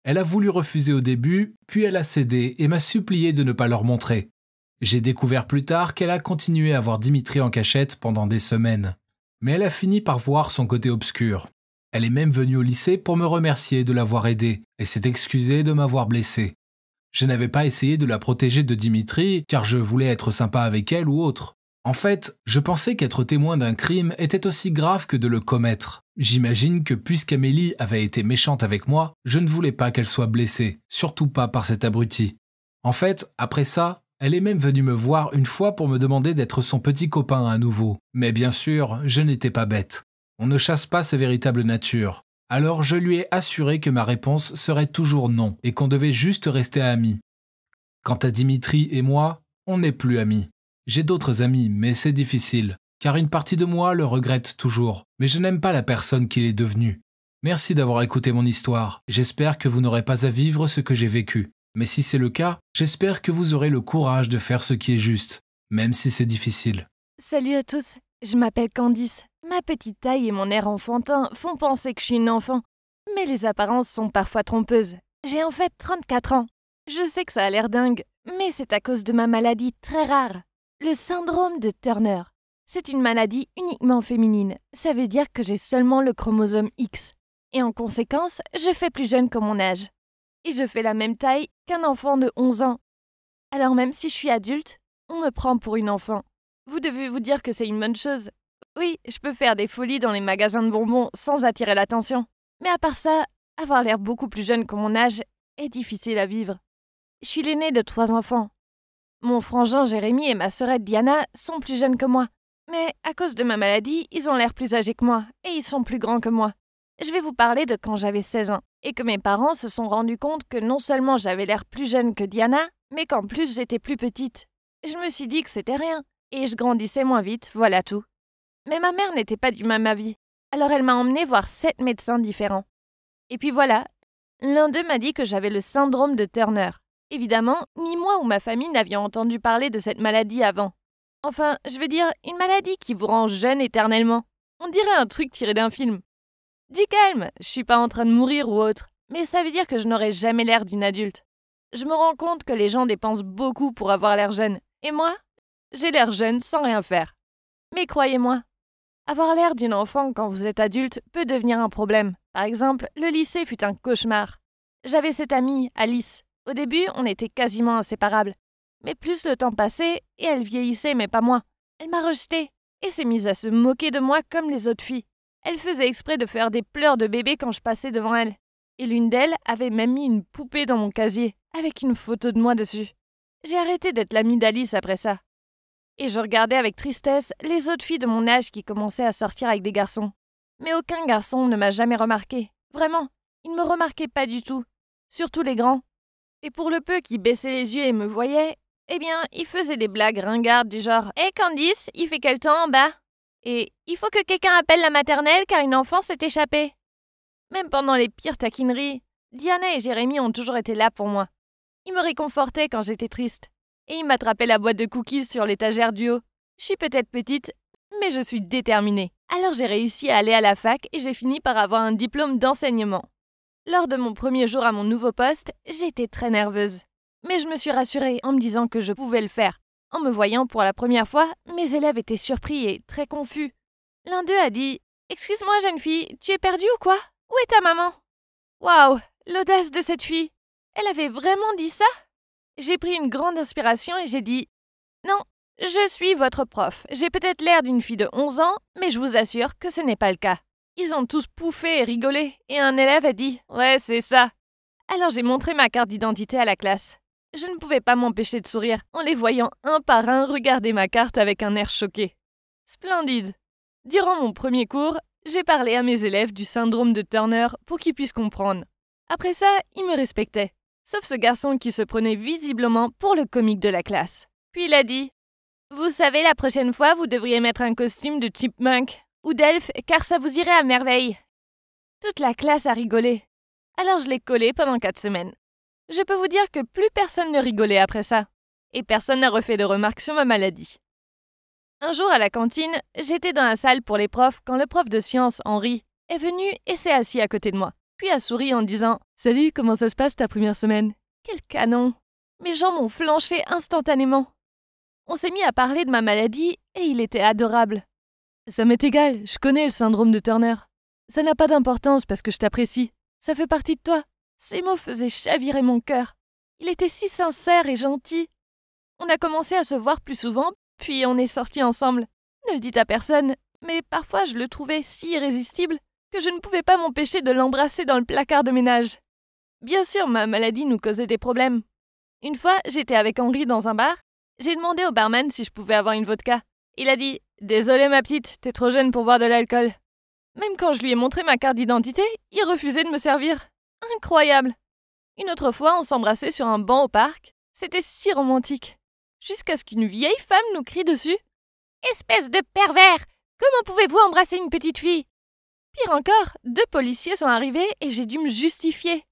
Elle a voulu refuser au début, puis elle a cédé et m'a supplié de ne pas leur montrer. J'ai découvert plus tard qu'elle a continué à voir Dimitri en cachette pendant des semaines. Mais elle a fini par voir son côté obscur. Elle est même venue au lycée pour me remercier de l'avoir aidée et s'est excusée de m'avoir blessé. Je n'avais pas essayé de la protéger de Dimitri car je voulais être sympa avec elle ou autre. En fait, je pensais qu'être témoin d'un crime était aussi grave que de le commettre. J'imagine que puisqu'Amélie avait été méchante avec moi, je ne voulais pas qu'elle soit blessée, surtout pas par cet abruti. En fait, après ça, elle est même venue me voir une fois pour me demander d'être son petit copain à nouveau. Mais bien sûr, je n'étais pas bête. On ne chasse pas sa véritable nature. Alors je lui ai assuré que ma réponse serait toujours non et qu'on devait juste rester amis. Quant à Dimitri et moi, on n'est plus amis. J'ai d'autres amis, mais c'est difficile, car une partie de moi le regrette toujours, mais je n'aime pas la personne qu'il est devenu. Merci d'avoir écouté mon histoire. J'espère que vous n'aurez pas à vivre ce que j'ai vécu. Mais si c'est le cas, j'espère que vous aurez le courage de faire ce qui est juste, même si c'est difficile. Salut à tous, je m'appelle Candice. Ma petite taille et mon air enfantin font penser que je suis une enfant. Mais les apparences sont parfois trompeuses. J'ai en fait 34 ans. Je sais que ça a l'air dingue, mais c'est à cause de ma maladie très rare. Le syndrome de Turner. C'est une maladie uniquement féminine. Ça veut dire que j'ai seulement le chromosome X. Et en conséquence, je fais plus jeune que mon âge. Et je fais la même taille qu'un enfant de 11 ans. Alors même si je suis adulte, on me prend pour une enfant. Vous devez vous dire que c'est une bonne chose. Oui, je peux faire des folies dans les magasins de bonbons sans attirer l'attention. Mais à part ça, avoir l'air beaucoup plus jeune que mon âge est difficile à vivre. Je suis l'aîné de 3 enfants. Mon frangin Jérémy et ma sœurette Diana sont plus jeunes que moi. Mais à cause de ma maladie, ils ont l'air plus âgés que moi et ils sont plus grands que moi. Je vais vous parler de quand j'avais 16 ans et que mes parents se sont rendus compte que non seulement j'avais l'air plus jeune que Diana, mais qu'en plus j'étais plus petite. Je me suis dit que c'était rien et je grandissais moins vite, voilà tout. Mais ma mère n'était pas du même avis, alors elle m'a emmenée voir 7 médecins différents. Et puis voilà, l'un d'eux m'a dit que j'avais le syndrome de Turner. Évidemment, ni moi ou ma famille n'avions entendu parler de cette maladie avant. Enfin, je veux dire, une maladie qui vous rend jeune éternellement. On dirait un truc tiré d'un film. Du calme, je suis pas en train de mourir ou autre, mais ça veut dire que je n'aurai jamais l'air d'une adulte. Je me rends compte que les gens dépensent beaucoup pour avoir l'air jeune, et moi, j'ai l'air jeune sans rien faire. Mais croyez-moi, avoir l'air d'une enfant quand vous êtes adulte peut devenir un problème. Par exemple, le lycée fut un cauchemar. J'avais cette amie, Alice. Au début, on était quasiment inséparables. Mais plus le temps passait, et elle vieillissait, mais pas moi. Elle m'a rejetée, et s'est mise à se moquer de moi comme les autres filles. Elle faisait exprès de faire des pleurs de bébé quand je passais devant elle. Et l'une d'elles avait même mis une poupée dans mon casier, avec une photo de moi dessus. J'ai arrêté d'être l'amie d'Alice après ça. Et je regardais avec tristesse les autres filles de mon âge qui commençaient à sortir avec des garçons. Mais aucun garçon ne m'a jamais remarqué. Vraiment, ils ne me remarquaient pas du tout. Surtout les grands. Et pour le peu qui baissaient les yeux et me voyaient, eh bien, ils faisaient des blagues ringardes du genre « Hé Candice, il fait quel temps en bas ?» Et « Il faut que quelqu'un appelle la maternelle car une enfant s'est échappée. » Même pendant les pires taquineries, Diana et Jérémy ont toujours été là pour moi. Ils me réconfortaient quand j'étais triste. Et ils m'attrapaient la boîte de cookies sur l'étagère du haut. Je suis peut-être petite, mais je suis déterminée. Alors j'ai réussi à aller à la fac et j'ai fini par avoir un diplôme d'enseignement. Lors de mon premier jour à mon nouveau poste, j'étais très nerveuse. Mais je me suis rassurée en me disant que je pouvais le faire. En me voyant pour la première fois, mes élèves étaient surpris et très confus. L'un d'eux a dit « Excuse-moi jeune fille, tu es perdue ou quoi? Où est ta maman ?» Waouh, l'audace de cette fille! Elle avait vraiment dit ça? J'ai pris une grande inspiration et j'ai dit « Non, je suis votre prof. J'ai peut-être l'air d'une fille de 11 ans, mais je vous assure que ce n'est pas le cas. » Ils ont tous pouffé et rigolé, et un élève a dit « Ouais, c'est ça. » Alors j'ai montré ma carte d'identité à la classe. Je ne pouvais pas m'empêcher de sourire en les voyant un par un regarder ma carte avec un air choqué. Splendide! Durant mon premier cours, j'ai parlé à mes élèves du syndrome de Turner pour qu'ils puissent comprendre. Après ça, ils me respectaient. Sauf ce garçon qui se prenait visiblement pour le comique de la classe. Puis il a dit « Vous savez, la prochaine fois, vous devriez mettre un costume de chipmunk ou d'elfe, car ça vous irait à merveille. » Toute la classe a rigolé. Alors je l'ai collé pendant 4 semaines. Je peux vous dire que plus personne ne rigolait après ça. Et personne n'a refait de remarques sur ma maladie. Un jour à la cantine, j'étais dans la salle pour les profs quand le prof de sciences, Henri, est venu et s'est assis à côté de moi. Puis a souri en disant « Salut, comment ça se passe ta première semaine ?» Quel canon! Mes jambes ont flanché instantanément. On s'est mis à parler de ma maladie et il était adorable. Ça m'est égal, je connais le syndrome de Turner. Ça n'a pas d'importance parce que je t'apprécie. Ça fait partie de toi. Ces mots faisaient chavirer mon cœur. Il était si sincère et gentil. On a commencé à se voir plus souvent, puis on est sortis ensemble. Ne le dites à personne, mais parfois je le trouvais si irrésistible que je ne pouvais pas m'empêcher de l'embrasser dans le placard de ménage. Bien sûr, ma maladie nous causait des problèmes. Une fois, j'étais avec Henri dans un bar. J'ai demandé au barman si je pouvais avoir une vodka. Il a dit « Désolé ma petite, t'es trop jeune pour boire de l'alcool. » Même quand je lui ai montré ma carte d'identité, il refusait de me servir. Incroyable! Une autre fois, on s'embrassait sur un banc au parc. C'était si romantique. Jusqu'à ce qu'une vieille femme nous crie dessus. « Espèce de pervers! Comment pouvez-vous embrasser une petite fille ?» Pire encore, 2 policiers sont arrivés et j'ai dû me justifier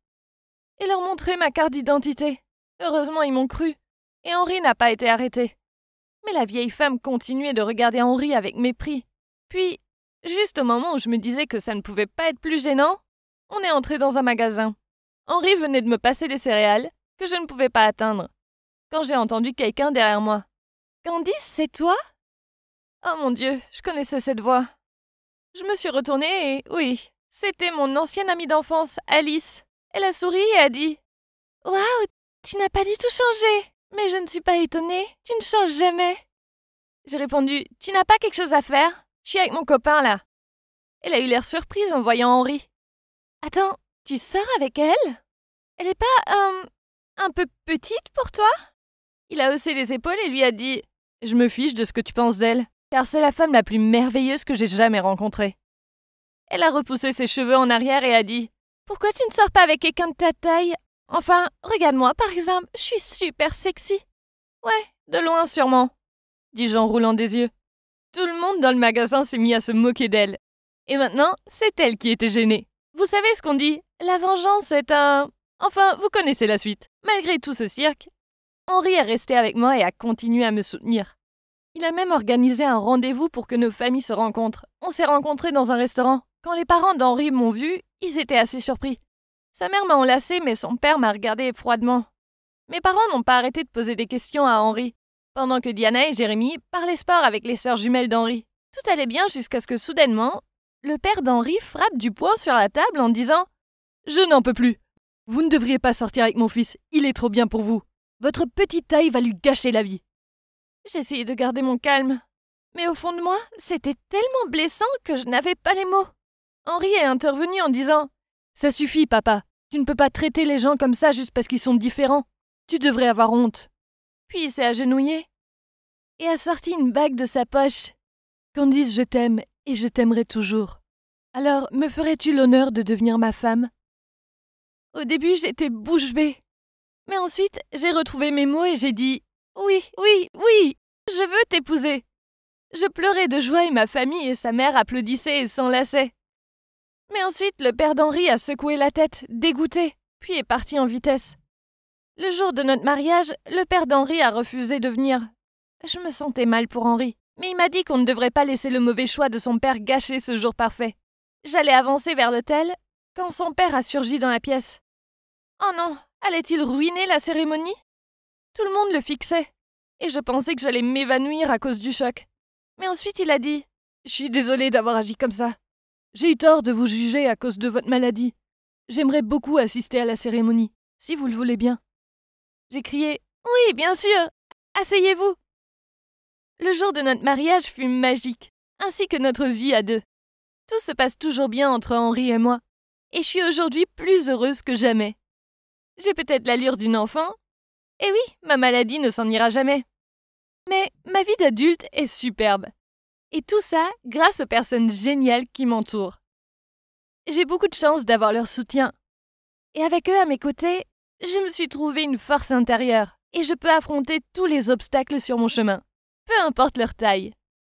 et leur montrer ma carte d'identité. Heureusement, ils m'ont cru et Henri n'a pas été arrêté. Mais la vieille femme continuait de regarder Henri avec mépris. Puis, juste au moment où je me disais que ça ne pouvait pas être plus gênant, on est entré dans un magasin. Henri venait de me passer des céréales que je ne pouvais pas atteindre, quand j'ai entendu quelqu'un derrière moi. « Candice, c'est toi ?» Oh mon Dieu, je connaissais cette voix. Je me suis retournée et, oui, c'était mon ancienne amie d'enfance, Alice. Elle a souri et a dit « Waouh, tu n'as pas du tout changé. Mais je ne suis pas étonnée, tu ne changes jamais. » J'ai répondu « Tu n'as pas quelque chose à faire? Je suis avec mon copain là. » Elle a eu l'air surprise en voyant Henri. « Attends, tu sors avec elle? Elle est pas, un peu petite pour toi ?» Il a haussé les épaules et lui a dit « Je me fiche de ce que tu penses d'elle, car c'est la femme la plus merveilleuse que j'ai jamais rencontrée. » Elle a repoussé ses cheveux en arrière et a dit « Pourquoi tu ne sors pas avec quelqu'un de ta taille? Enfin, regarde-moi par exemple, je suis super sexy. »« Ouais, de loin sûrement, » dis-je en roulant des yeux. Tout le monde dans le magasin s'est mis à se moquer d'elle. Et maintenant, c'est elle qui était gênée. Vous savez ce qu'on dit? La vengeance est un... Enfin, vous connaissez la suite. Malgré tout ce cirque, Henri est resté avec moi et a continué à me soutenir. Il a même organisé un rendez-vous pour que nos familles se rencontrent. On s'est rencontrés dans un restaurant. Quand les parents d'Henri m'ont vu, ils étaient assez surpris. Sa mère m'a enlacée, mais son père m'a regardé froidement. Mes parents n'ont pas arrêté de poser des questions à Henri, pendant que Diana et Jérémy parlaient sport avec les sœurs jumelles d'Henri. Tout allait bien jusqu'à ce que soudainement, le père d'Henri frappe du poing sur la table en disant « Je n'en peux plus. Vous ne devriez pas sortir avec mon fils, il est trop bien pour vous. Votre petite taille va lui gâcher la vie. » J'essayais de garder mon calme, mais au fond de moi, c'était tellement blessant que je n'avais pas les mots. Henri est intervenu en disant « Ça suffit, papa. Tu ne peux pas traiter les gens comme ça juste parce qu'ils sont différents. Tu devrais avoir honte. » Puis il s'est agenouillé et a sorti une bague de sa poche. « Candice, je t'aime et je t'aimerai toujours. Alors, me ferais-tu l'honneur de devenir ma femme ?» Au début, j'étais bouche bée. Mais ensuite, j'ai retrouvé mes mots et j'ai dit « Oui, oui, oui, je veux t'épouser. » Je pleurais de joie et ma famille et sa mère applaudissaient et s'enlaçaient. Mais ensuite, le père d'Henri a secoué la tête, dégoûté, puis est parti en vitesse. Le jour de notre mariage, le père d'Henri a refusé de venir. Je me sentais mal pour Henri, mais il m'a dit qu'on ne devrait pas laisser le mauvais choix de son père gâcher ce jour parfait. J'allais avancer vers l'hôtel quand son père a surgi dans la pièce. Oh non, allait-il ruiner la cérémonie? Tout le monde le fixait, et je pensais que j'allais m'évanouir à cause du choc. Mais ensuite il a dit « Je suis désolé d'avoir agi comme ça. J'ai eu tort de vous juger à cause de votre maladie. J'aimerais beaucoup assister à la cérémonie, si vous le voulez bien. » J'ai crié « Oui, bien sûr! Asseyez-vous !» Le jour de notre mariage fut magique, ainsi que notre vie à deux. Tout se passe toujours bien entre Henri et moi, et je suis aujourd'hui plus heureuse que jamais. J'ai peut-être l'allure d'une enfant, et oui, ma maladie ne s'en ira jamais. Mais ma vie d'adulte est superbe. Et tout ça grâce aux personnes géniales qui m'entourent. J'ai beaucoup de chance d'avoir leur soutien. Et avec eux à mes côtés, je me suis trouvé une force intérieure et je peux affronter tous les obstacles sur mon chemin, peu importe leur taille.